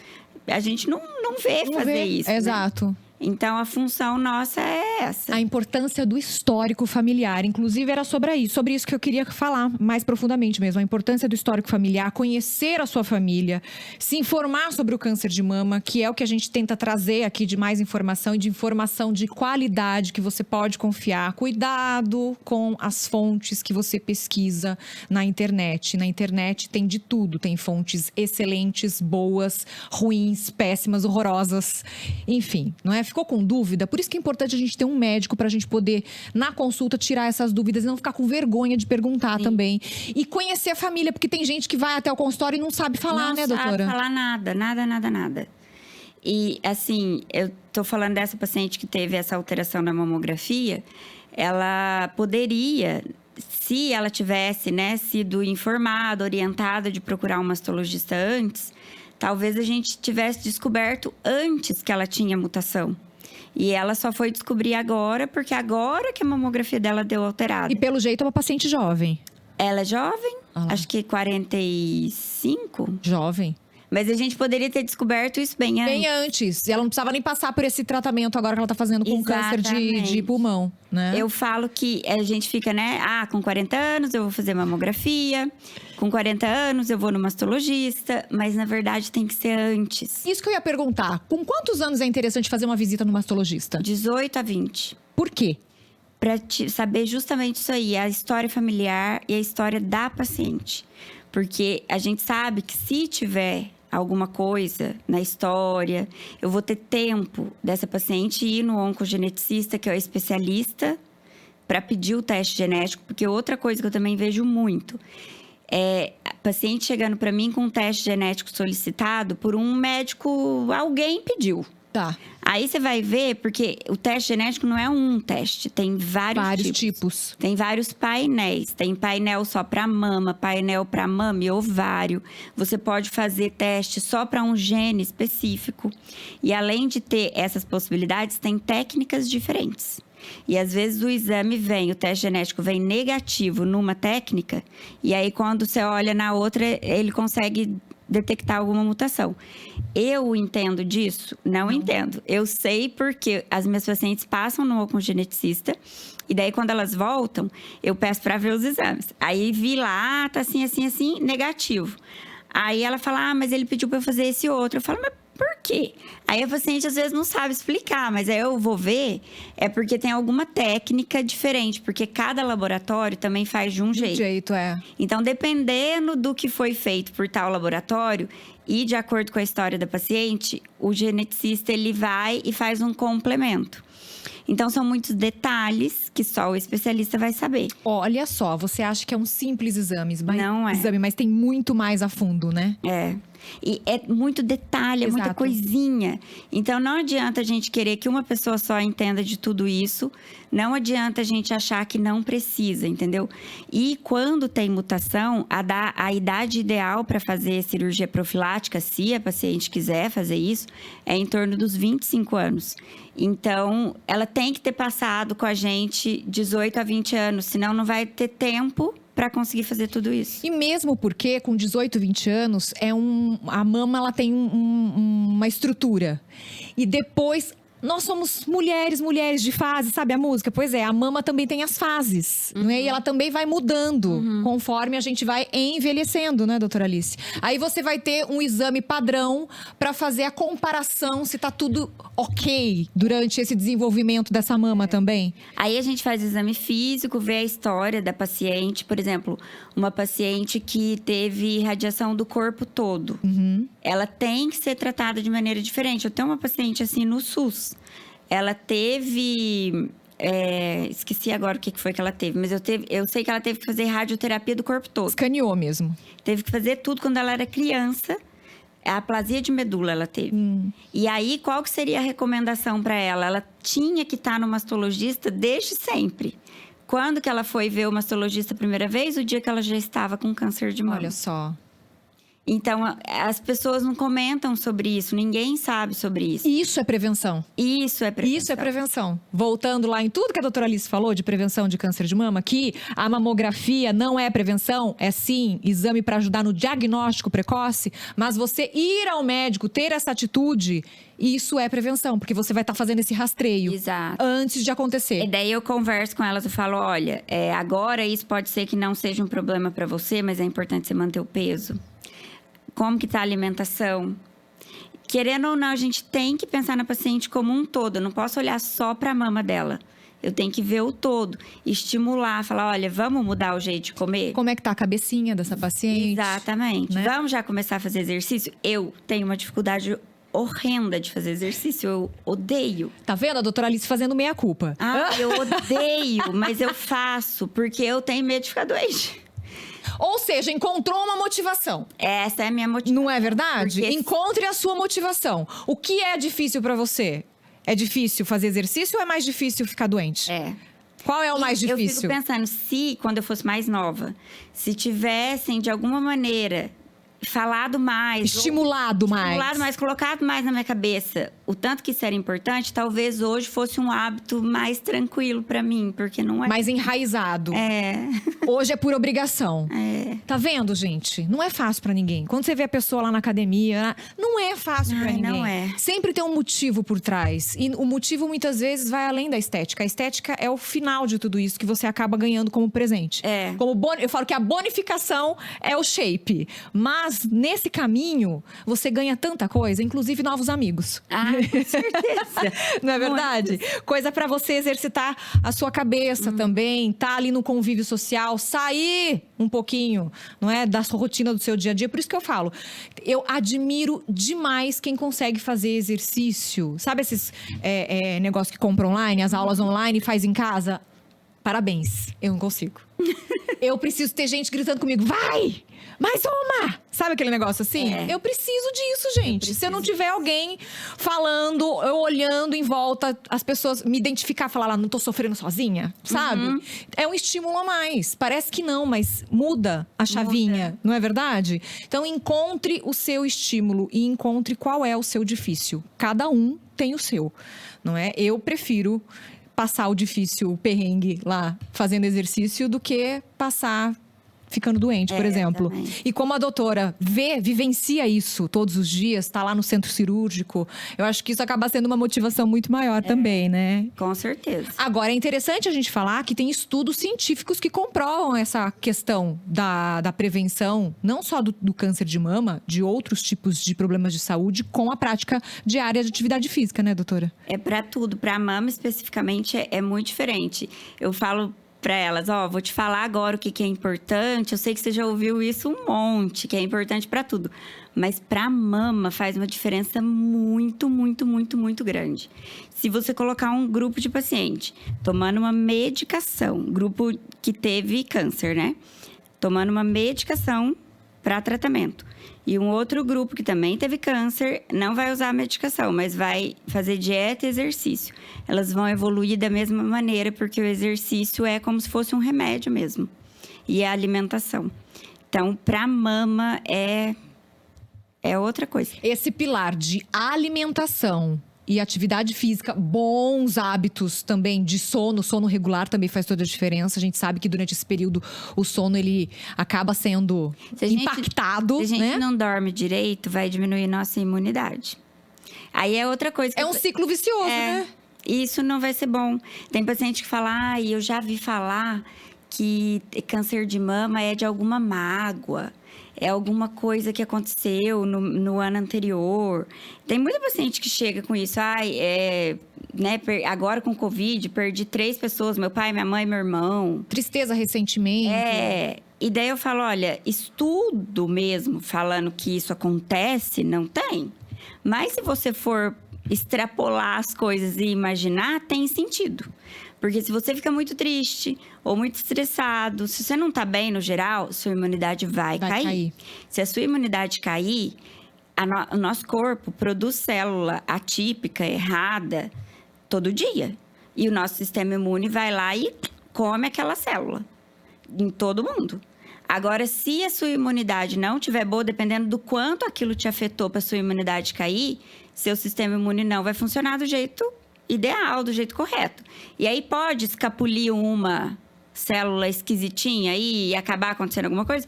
A gente não vê fazer isso. Exato. Né? Então, a função nossa é essa. A importância do histórico familiar. Inclusive, era sobre isso que eu queria falar mais profundamente mesmo. A importância do histórico familiar, conhecer a sua família, se informar sobre o câncer de mama, que é o que a gente tenta trazer aqui de mais informação e de informação de qualidade que você pode confiar. Cuidado com as fontes que você pesquisa na internet. Na internet tem de tudo. Tem fontes excelentes, boas, ruins, péssimas, horrorosas. Enfim, não é? Ficou com dúvida? Por isso que é importante a gente ter um médico pra gente poder, na consulta, tirar essas dúvidas e não ficar com vergonha de perguntar também. E conhecer a família, porque tem gente que vai até o consultório e não sabe falar, né, doutora? Não sabe falar nada. E, assim, eu tô falando dessa paciente que teve essa alteração na mamografia, ela poderia, se ela tivesse, né, sido informada, orientada de procurar um mastologista antes, talvez a gente tivesse descoberto antes que ela tinha mutação. E ela só foi descobrir agora, porque agora que a mamografia dela deu alterada. E pelo jeito é uma paciente jovem. Ela é jovem, acho que 45. Jovem. Mas a gente poderia ter descoberto isso bem antes. Bem antes. E ela não precisava nem passar por esse tratamento agora que ela tá fazendo com câncer de pulmão, né? Eu falo que a gente fica, né? Com 40 anos eu vou fazer mamografia. Com 40 anos eu vou no mastologista. Mas, na verdade, tem que ser antes. Isso que eu ia perguntar. Com quantos anos é interessante fazer uma visita no mastologista? 18 a 20. Por quê? Para saber justamente isso aí. A história familiar e a história da paciente. Porque a gente sabe que se tiver alguma coisa na história, eu vou ter tempo dessa paciente ir no oncogeneticista, que é o especialista, para pedir o teste genético. Porque outra coisa que eu também vejo muito é a paciente chegando para mim com um teste genético solicitado por um médico, alguém pediu. Tá. Aí você vai ver, porque o teste genético não é um teste, tem vários tipos. Tem vários painéis. Tem painel só para mama, painel para mama e ovário. Você pode fazer teste só para um gene específico. E além de ter essas possibilidades, tem técnicas diferentes. E às vezes o teste genético vem negativo numa técnica, e aí quando você olha na outra, ele consegue detectar alguma mutação. Eu entendo disso? Não entendo. Eu sei porque as minhas pacientes passam no oncogeneticista e daí quando elas voltam, eu peço para ver os exames. Aí vi lá, tá assim, negativo. Aí ela fala, mas ele pediu para eu fazer esse outro. Eu falo, mas por quê? Aí a paciente às vezes não sabe explicar, mas aí eu vou ver, é porque tem alguma técnica diferente, porque cada laboratório também faz de um jeito. Então, dependendo do que foi feito por tal laboratório e de acordo com a história da paciente, o geneticista ele vai e faz um complemento. Então, são muitos detalhes que só o especialista vai saber. Olha só, você acha que é um simples exame, não é. Mas tem muito mais a fundo, né? É. E é muito detalhe, é muita coisinha. Então, não adianta a gente querer que uma pessoa só entenda de tudo isso. Não adianta a gente achar que não precisa, entendeu? E quando tem mutação, a idade ideal para fazer cirurgia profilática, se a paciente quiser fazer isso, é em torno dos 25 anos. Então, ela tem que ter passado com a gente 18 a 20 anos, senão não vai ter tempo para conseguir fazer tudo isso. E mesmo porque com 18, 20 anos, a mama ela tem uma estrutura. E depois nós somos mulheres de fase, sabe a música? Pois é, a mama também tem as fases, né? E ela também vai mudando conforme a gente vai envelhecendo, né, doutora Alice? Aí você vai ter um exame padrão para fazer a comparação se tá tudo ok durante esse desenvolvimento dessa mama também. Aí a gente faz o exame físico, vê a história da paciente. Por exemplo, uma paciente que teve radiação do corpo todo. Ela tem que ser tratada de maneira diferente. Eu tenho uma paciente assim no SUS. Ela teve... esqueci agora o que foi que ela teve. Mas eu sei que ela teve que fazer radioterapia do corpo todo. Escaneou mesmo. Teve que fazer tudo quando ela era criança. A aplasia de medula ela teve. E aí, qual que seria a recomendação para ela? Ela tinha que estar no mastologista desde sempre. Quando que ela foi ver o mastologista a primeira vez? O dia que ela já estava com câncer de mama. Olha só. Então, as pessoas não comentam sobre isso. Ninguém sabe sobre isso. Isso é prevenção. Isso é prevenção. Isso é prevenção. Voltando lá em tudo que a doutora Alice falou de prevenção de câncer de mama, que a mamografia não é prevenção, é sim exame para ajudar no diagnóstico precoce, mas você ir ao médico, ter essa atitude, isso é prevenção, porque você vai estar fazendo esse rastreio. Exato. Antes de acontecer. E daí eu converso com elas e falo, olha, agora isso pode ser que não seja um problema para você, mas é importante você manter o peso. Como que tá a alimentação? Querendo ou não, a gente tem que pensar na paciente como um todo. Eu não posso olhar só para a mama dela. Eu tenho que ver o todo. Estimular, falar, olha, vamos mudar o jeito de comer? Como é que tá a cabecinha dessa paciente? Exatamente. Né? Vamos já começar a fazer exercício? Eu tenho uma dificuldade horrenda de fazer exercício. Eu odeio. Tá vendo a doutora Alice fazendo meia-culpa? Eu odeio, mas eu faço. Porque eu tenho medo de ficar doente. Ou seja, encontrou uma motivação. Essa é a minha motivação. Não é verdade? Porque... Encontre a sua motivação. O que é difícil pra você? É difícil fazer exercício ou é mais difícil ficar doente? Qual é o mais difícil? Eu fico pensando, quando eu fosse mais nova, se tivessem, de alguma maneira, falado mais... Estimulado mais. Colocado mais na minha cabeça o tanto que isso era importante, talvez hoje fosse um hábito mais tranquilo pra mim, porque não é... Mais enraizado. Hoje é por obrigação. Tá vendo, gente? Não é fácil pra ninguém. Quando você vê a pessoa lá na academia, não é fácil pra ninguém. Não é. Sempre tem um motivo por trás. E o motivo, muitas vezes, vai além da estética. A estética é o final de tudo isso que você acaba ganhando como presente. Eu falo que a bonificação é o shape. Mas, nesse caminho, você ganha tanta coisa, inclusive novos amigos. Com certeza. Não é verdade? Coisa pra você exercitar a sua cabeça também, tá ali no convívio social, sair um pouquinho, não é, da sua rotina do seu dia a dia. Por isso que eu falo, eu admiro demais quem consegue fazer exercício. Sabe esses negócios que compra online, as aulas online e faz em casa? Parabéns, eu não consigo. Eu preciso ter gente gritando comigo, vai! Mais uma! Sabe aquele negócio assim? Eu preciso disso, gente. Se eu não tiver alguém falando, eu olhando em volta, as pessoas me identificar, falar lá, não tô sofrendo sozinha, sabe? É um estímulo a mais. Parece que não, mas muda a chavinha, não é verdade? Então, encontre o seu estímulo e encontre qual é o seu difícil. Cada um tem o seu, não é? Eu prefiro passar o difícil, o perrengue lá, fazendo exercício, do que passar ficando doente, por exemplo. Também. E como a doutora vivencia isso todos os dias, tá lá no centro cirúrgico, eu acho que isso acaba sendo uma motivação muito maior também, né? Com certeza. Agora, é interessante a gente falar que tem estudos científicos que comprovam essa questão da prevenção, não só do câncer de mama, de outros tipos de problemas de saúde, com a prática diária de atividade física, né, doutora? É pra tudo. Pra mama, especificamente, é muito diferente. Eu falo para elas, vou te falar agora o que é importante. Eu sei que você já ouviu isso um monte, que é importante para tudo. Mas para mama faz uma diferença muito, muito, muito, muito grande. Se você colocar um grupo de paciente tomando uma medicação, grupo que teve câncer, né? Tomando uma medicação para tratamento. E um outro grupo que também teve câncer não vai usar a medicação, mas vai fazer dieta e exercício. Elas vão evoluir da mesma maneira, porque o exercício é como se fosse um remédio mesmo. E a alimentação. Então, para mama é outra coisa. Esse pilar de alimentação e atividade física, bons hábitos também de sono regular também faz toda a diferença. A gente sabe que durante esse período o sono ele acaba sendo impactado, se a gente né? não dorme direito, vai diminuir nossa imunidade. Aí é outra coisa. É um ciclo vicioso, né? Isso não vai ser bom. Tem paciente que fala, eu já vi falar que câncer de mama é de alguma mágoa. É alguma coisa que aconteceu no ano anterior. Tem muita paciente que chega com isso. Agora com Covid, perdi 3 pessoas. Meu pai, minha mãe, meu irmão. Tristeza, ressentimento. E daí eu falo, olha, estudo mesmo falando que isso acontece, não tem. Mas se você for extrapolar as coisas e imaginar, tem sentido. Porque se você fica muito triste ou muito estressado, se você não tá bem no geral, sua imunidade vai cair. Se a sua imunidade cair, o nosso corpo produz célula atípica, errada, todo dia. E o nosso sistema imune vai lá e come aquela célula. Em todo mundo. Agora, se a sua imunidade não estiver boa, dependendo do quanto aquilo te afetou para sua imunidade cair, seu sistema imune não vai funcionar do jeito ideal, do jeito correto. E aí pode escapulir uma célula esquisitinha aí e acabar acontecendo alguma coisa?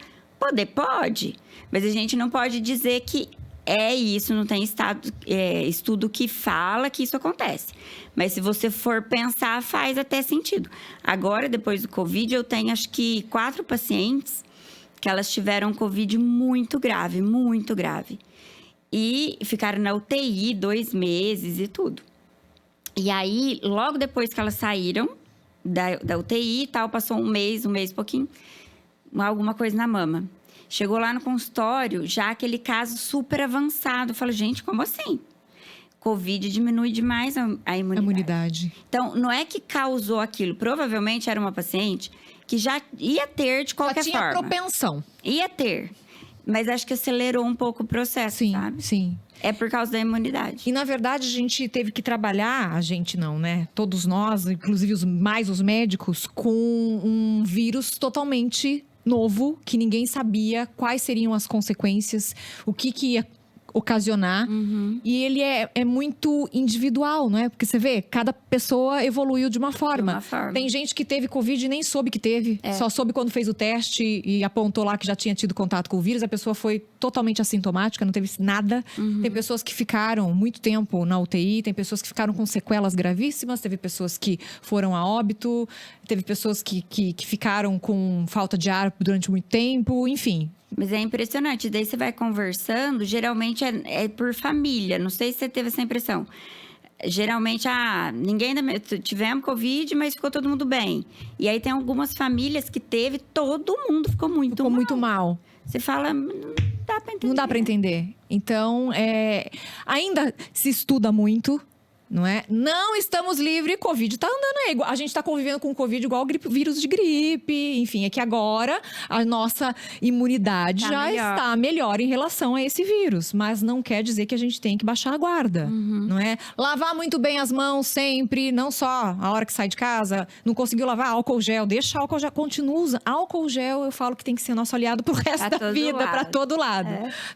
Pode. Mas a gente não pode dizer que é isso, não tem estudo que fala que isso acontece. Mas se você for pensar, faz até sentido. Agora, depois do Covid, eu tenho acho que 4 pacientes que elas tiveram Covid muito grave. E ficaram na UTI 2 meses e tudo. E aí, logo depois que elas saíram da UTI e tal, passou um mês e pouquinho, alguma coisa na mama. Chegou lá no consultório, já aquele caso super avançado. Eu falo, gente, como assim? Covid diminui demais a imunidade. Então, não é que causou aquilo. Provavelmente era uma paciente que já ia ter de qualquer forma. Já tinha propensão. Ia ter. Mas acho que acelerou um pouco o processo, sabe? Sim. É por causa da imunidade. E, na verdade, a gente teve que trabalhar, a gente não, né? Todos nós, inclusive os médicos, com um vírus totalmente novo, que ninguém sabia quais seriam as consequências, o que ia ocasionar. E ele é muito individual, não é? Porque você vê, cada pessoa evoluiu de uma forma. Tem gente que teve Covid e nem soube que teve. Só soube quando fez o teste e apontou lá que já tinha tido contato com o vírus. A pessoa foi totalmente assintomática, não teve nada. Tem pessoas que ficaram muito tempo na UTI, tem pessoas que ficaram com sequelas gravíssimas, teve pessoas que foram a óbito, teve pessoas que ficaram com falta de ar durante muito tempo, enfim. Mas é impressionante. Daí você vai conversando, geralmente é por família. Não sei se você teve essa impressão. Geralmente, tivemos Covid, mas ficou todo mundo bem. E aí tem algumas famílias que todo mundo ficou muito mal. Você fala, não dá pra entender. Não dá pra entender. Então, ainda se estuda muito. Não é? Não estamos livres, Covid tá andando aí. A gente tá convivendo com o Covid igual vírus de gripe. Enfim, é que agora a nossa imunidade está melhor em relação a esse vírus. Mas não quer dizer que a gente tem que baixar a guarda, não é? Lavar muito bem as mãos sempre, não só a hora que sai de casa. Não conseguiu lavar, álcool gel, deixa álcool gel, continua usando. Álcool gel, eu falo que tem que ser nosso aliado pro resto da vida, pra todo lado.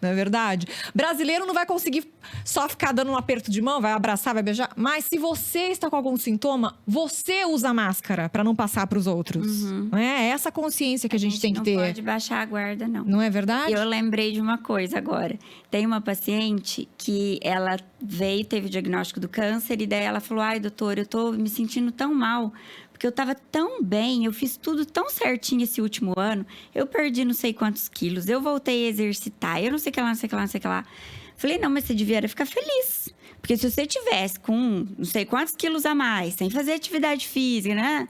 Não é verdade? Brasileiro não vai conseguir só ficar dando um aperto de mão, vai abraçar, vai beijar. Mas se você está com algum sintoma, você usa máscara para não passar para os outros. Não é essa consciência que a gente tem que ter. Não pode baixar a guarda, não. Não é verdade? Eu lembrei de uma coisa agora. Tem uma paciente que ela veio, teve o diagnóstico do câncer, e daí ela falou, ai, doutor, eu tô me sentindo tão mal, porque eu tava tão bem, eu fiz tudo tão certinho esse último ano, eu perdi não sei quantos quilos, eu voltei a exercitar, eu não sei o que lá, não sei o que lá, não sei o que lá. Falei, não, mas você devia ficar feliz. Porque se você tivesse com não sei quantos quilos a mais, sem fazer atividade física, né?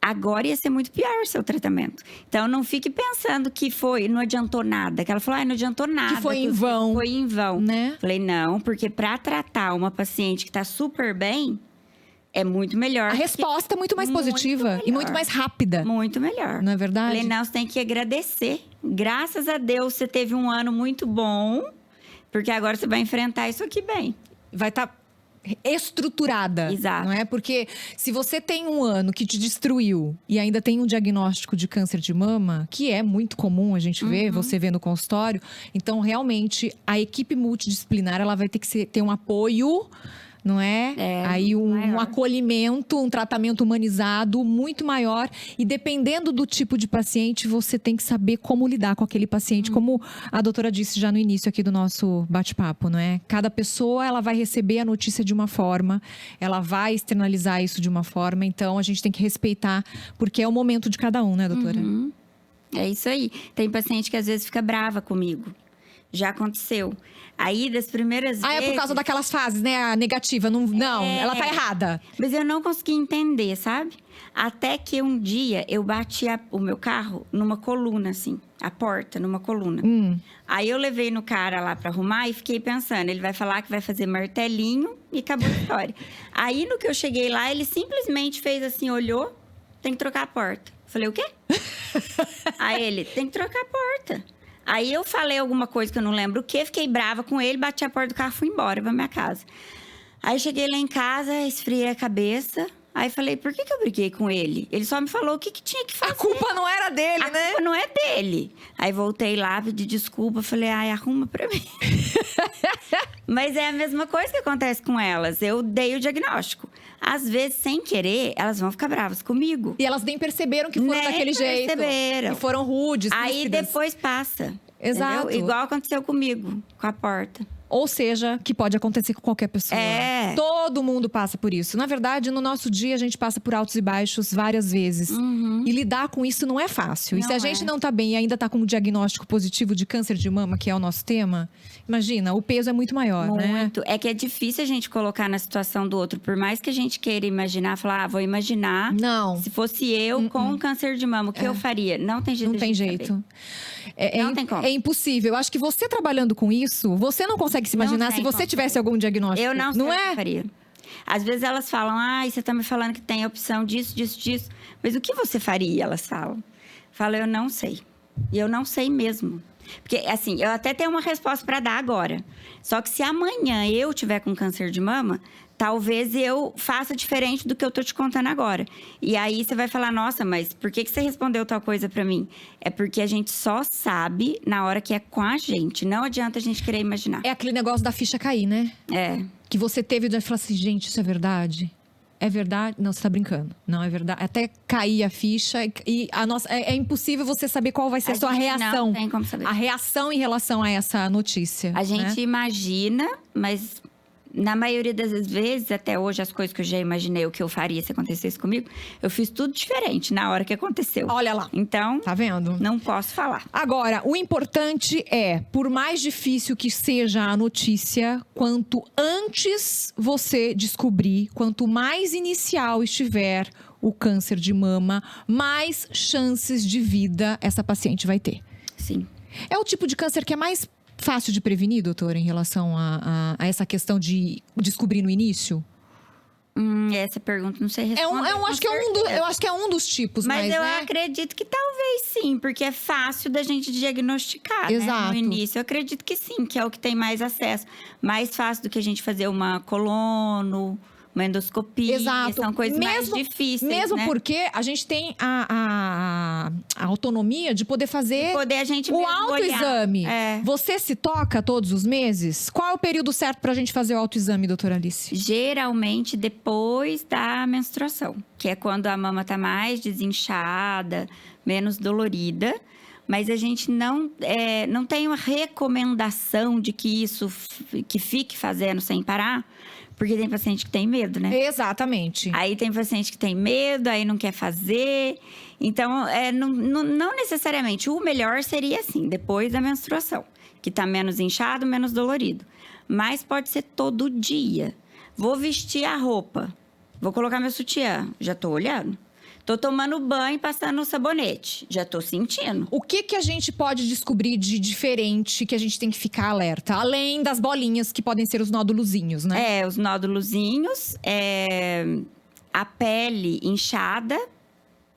Agora ia ser muito pior o seu tratamento. Então, não fique pensando que não adiantou nada. Que ela falou, não adiantou nada. Que foi em vão. Foi em vão. Né? Falei, não, porque para tratar uma paciente que tá super bem, é muito melhor. A resposta é muito mais positiva e muito mais rápida. Muito melhor. Não é verdade? Falei, não, você tem que agradecer. Graças a Deus, você teve um ano muito bom, porque agora você vai enfrentar isso aqui bem. Vai estar estruturada. Exato. Não é? Porque se você tem um ano que te destruiu e ainda tem um diagnóstico de câncer de mama, que é muito comum a gente ver, você vê no consultório, então realmente a equipe multidisciplinar ela vai ter que ter um apoio não é? É, Aí um maior. acolhimento, um tratamento humanizado muito maior. E dependendo do tipo de paciente, você tem que saber como lidar com aquele paciente. Como a doutora disse já no início aqui do nosso bate-papo, não é? Cada pessoa, ela vai receber a notícia de uma forma, ela vai externalizar isso de uma forma. Então, a gente tem que respeitar, porque é o momento de cada um, né, doutora? É isso aí. Tem paciente que às vezes fica brava comigo. Já aconteceu. Aí, das primeiras vezes... Ah, é por causa daquelas fases, né? A negativa. Não, ela tá errada. Mas eu não consegui entender, sabe? Até que um dia eu bati o meu carro numa coluna, assim. A porta numa coluna. Aí eu levei no cara lá pra arrumar e fiquei pensando. Ele vai falar que vai fazer martelinho e acabou a história. Aí, no que eu cheguei lá, ele simplesmente fez assim, olhou. Tem que trocar a porta. Falei, o quê? Aí ele, tem que trocar a porta. Aí eu falei alguma coisa que eu não lembro o quê, fiquei brava com ele, bati a porta do carro e fui embora pra minha casa. Aí cheguei lá em casa, esfriei a cabeça. Aí falei, por que eu briguei com ele? Ele só me falou o que tinha que fazer. A culpa não era dele, A né? culpa não é dele. Aí voltei lá, pedi desculpa, falei, ai, arruma pra mim. Mas é a mesma coisa que acontece com elas. Eu dei o diagnóstico. Às vezes, sem querer, elas vão ficar bravas comigo. E elas nem perceberam que foram Nem daquele jeito. perceberam. Que foram rudes, Aí ríspidas. depois passa. Exato. Entendeu? Igual aconteceu comigo, com a porta. Ou seja, que pode acontecer com qualquer pessoa. É. Todo mundo passa por isso. Na verdade, no nosso dia, a gente passa por altos e baixos várias vezes. E lidar com isso não é fácil. E se a Não gente é. não tá bem e ainda tá com um diagnóstico positivo de câncer de mama, que é o nosso tema, imagina, o peso é muito maior, né? Muito. É que é difícil a gente colocar na situação do outro. Por mais que a gente queira imaginar, falar, vou imaginar. Não. Se fosse eu com um câncer de mama, o que eu faria? Não tem jeito Não de tem a gente jeito. saber. Não tem como. É impossível. Eu acho que você trabalhando com isso, você não consegue se Não imaginar tem se você como tivesse algum diagnóstico. Eu não sei o que eu é? faria. Às vezes elas falam, ai, você tá me falando que tem a opção disso, disso, disso. Mas o que você faria? Elas falam. Falo, eu não sei. E eu não sei mesmo. Porque, assim, eu até tenho uma resposta para dar agora. Só que se amanhã eu tiver com câncer de mama, talvez eu faça diferente do que eu tô te contando agora. E aí você vai falar, nossa, mas por que você respondeu tal coisa para mim? É porque a gente só sabe na hora que é com a gente. Não adianta a gente querer imaginar. É aquele negócio da ficha cair, né? É. Que você teve de falar assim, gente, isso é verdade? É verdade? Não, você tá brincando. Não, é verdade. Até cair a ficha e a nossa é impossível você saber qual vai ser a sua gente reação. não tem como saber. A reação em relação a essa notícia. A gente né? imagina, mas na maioria das vezes, até hoje, as coisas que eu já imaginei o que eu faria se acontecesse comigo, eu fiz tudo diferente na hora que aconteceu. Olha lá. Então, Tá vendo? não posso falar. Agora, o importante é, por mais difícil que seja a notícia, quanto antes você descobrir, quanto mais inicial estiver o câncer de mama, mais chances de vida essa paciente vai ter. Sim. É o tipo de câncer que é mais fácil de prevenir, doutora, em relação a essa questão de descobrir no início? Essa pergunta não sei responder. Eu acho que é um dos tipos, Mas eu né? acredito que talvez sim, porque é fácil da gente diagnosticar, né? Exato. No início. Eu acredito que sim, que é o que tem mais acesso. Mais fácil do que a gente fazer uma colono, uma endoscopia. Exato. São coisas mais difíceis, Mesmo né? porque a gente tem a autonomia de poder fazer Poder a gente o mesmo autoexame. olhar. É. Você se toca todos os meses? Qual é o período certo pra gente fazer o autoexame, doutora Alice? Geralmente depois da menstruação, que é quando a mama tá mais desinchada, menos dolorida. Mas a gente não tem uma recomendação de que isso que fique fazendo sem parar, porque tem paciente que tem medo, né? Exatamente. Aí tem paciente que tem medo, aí não quer fazer. Então, não necessariamente. O melhor seria assim, depois da menstruação, que tá menos inchado, menos dolorido. Mas pode ser todo dia. Vou vestir a roupa, vou colocar meu sutiã, já tô olhando. Tô tomando banho, passando o sabonete, já tô sentindo. O que a gente pode descobrir de diferente que a gente tem que ficar alerta? Além das bolinhas, que podem ser os nódulozinhos, né? Os nódulozinhos, a pele inchada,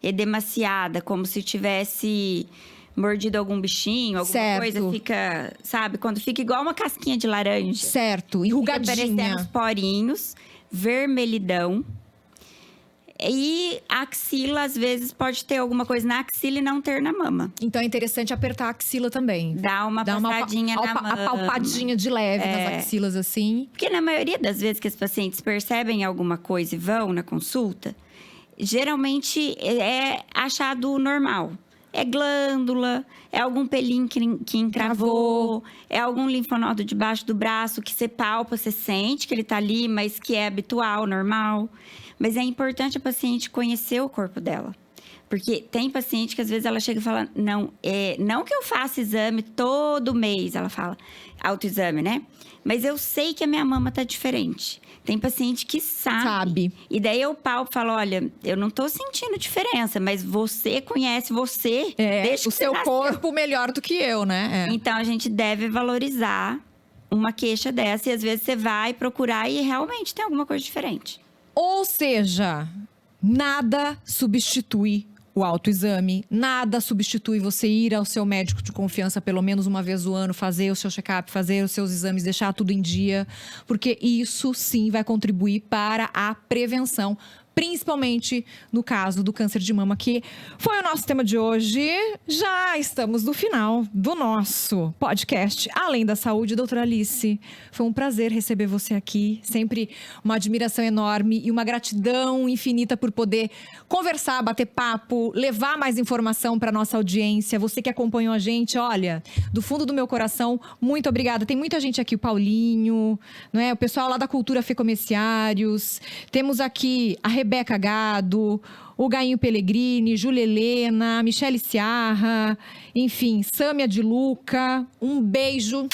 edemaciada, como se tivesse mordido algum bichinho, alguma Certo. coisa, fica, sabe? Quando fica igual uma casquinha de laranja. Certo, Fica enrugadinha. aparecendo os porinhos, vermelhidão. E a axila, às vezes, pode ter alguma coisa na axila e não ter na mama. Então é interessante apertar a axila também. Dá uma passadinha na mama. A palpadinha de leve nas axilas, assim. Porque na maioria das vezes que os pacientes percebem alguma coisa e vão na consulta, geralmente é achado normal. É glândula, é algum pelinho que encravou, é algum linfonodo debaixo do braço que você palpa, você sente que ele tá ali, mas que é habitual, normal. Mas é importante a paciente conhecer o corpo dela. Porque tem paciente que às vezes ela chega e fala, não que eu faça exame todo mês, ela fala, autoexame, né? Mas eu sei que a minha mama tá diferente. Tem paciente que sabe. E daí eu palpo e falo, olha, eu não tô sentindo diferença, mas você conhece você. O seu corpo melhor do que eu, né? Então, a gente deve valorizar uma queixa dessa. E às vezes você vai procurar e realmente tem alguma coisa diferente. Ou seja, nada substitui o autoexame, nada substitui você ir ao seu médico de confiança pelo menos uma vez no ano, fazer o seu check-up, fazer os seus exames, deixar tudo em dia, porque isso sim vai contribuir para a prevenção, principalmente no caso do câncer de mama, que foi o nosso tema de hoje. Já estamos no final do nosso podcast Além da Saúde. Doutora Alice, foi um prazer receber você aqui. Sempre uma admiração enorme e uma gratidão infinita por poder conversar, bater papo, levar mais informação para nossa audiência. Você que acompanhou a gente, olha, do fundo do meu coração, muito obrigada. Tem muita gente aqui, o Paulinho, não é? O pessoal lá da Cultura Fê-Comerciários. Temos aqui a Rebeca Gado, o Gainho Pellegrini, Júlia Helena, Michele Ciarra, enfim, Sâmia de Luca. Um beijo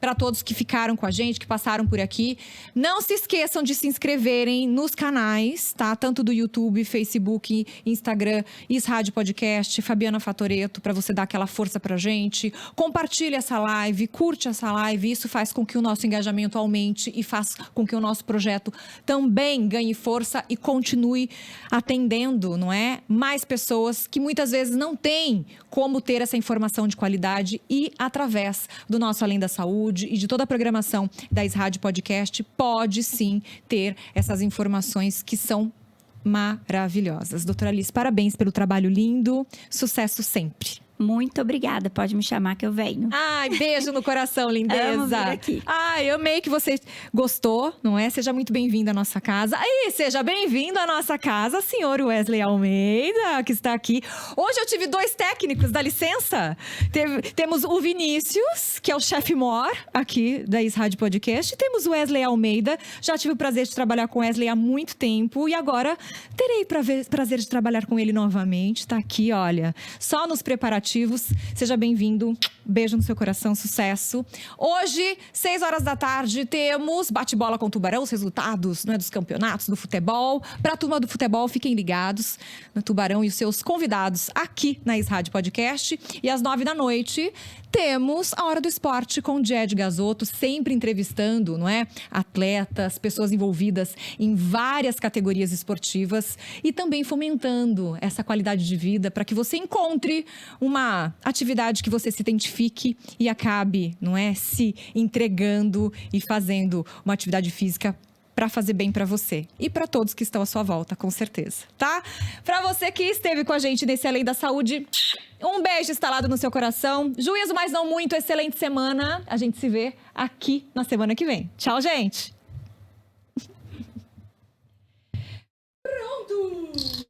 para todos que ficaram com a gente, que passaram por aqui. Não se esqueçam de se inscreverem nos canais, tá? Tanto do YouTube, Facebook, Instagram, Rádio Podcast, Fabiana Fatoretto, para você dar aquela força pra gente. Compartilhe essa live, curte essa live. Isso faz com que o nosso engajamento aumente e faz com que o nosso projeto também ganhe força e continue atendendo, não é? Mais pessoas que muitas vezes não têm como ter essa informação de qualidade e através do nosso Além da Saúde e de toda a programação da Rádio Podcast, pode sim ter essas informações que são maravilhosas. Doutora Alice, parabéns pelo trabalho lindo, sucesso sempre. Muito obrigada, pode me chamar que eu venho. Ai, beijo no coração, lindeza. Amo vir aqui. Ai, eu amei que você gostou, não é? Seja muito bem-vindo à nossa casa. E seja bem-vindo à nossa casa, senhor Wesley Almeida, que está aqui. Hoje eu tive 2 técnicos, dá licença. Temos o Vinícius, que é o chefe mor aqui da Rádio Podcast. E temos o Wesley Almeida. Já tive o prazer de trabalhar com o Wesley há muito tempo. E agora terei prazer de trabalhar com ele novamente. Tá aqui, olha, só nos preparativos. Seja bem-vindo. Beijo no seu coração, sucesso. Hoje, 6 horas da tarde, temos bate-bola com o Tubarão, os resultados, né, dos campeonatos do futebol. Para a turma do futebol, fiquem ligados no Tubarão e os seus convidados aqui na Rádio Podcast. E às 9 da noite, temos a Hora do Esporte com o Jed Gazotto, sempre entrevistando, não é? Atletas, pessoas envolvidas em várias categorias esportivas e também fomentando essa qualidade de vida para que você encontre uma atividade que você se identifique e acabe, não é? Se entregando e fazendo uma atividade física para fazer bem para você e para todos que estão à sua volta, com certeza, tá? Para você que esteve com a gente nesse Além da Saúde, um beijo instalado no seu coração. Juízo, mas não muito. Excelente semana. A gente se vê aqui na semana que vem. Tchau, gente. Pronto.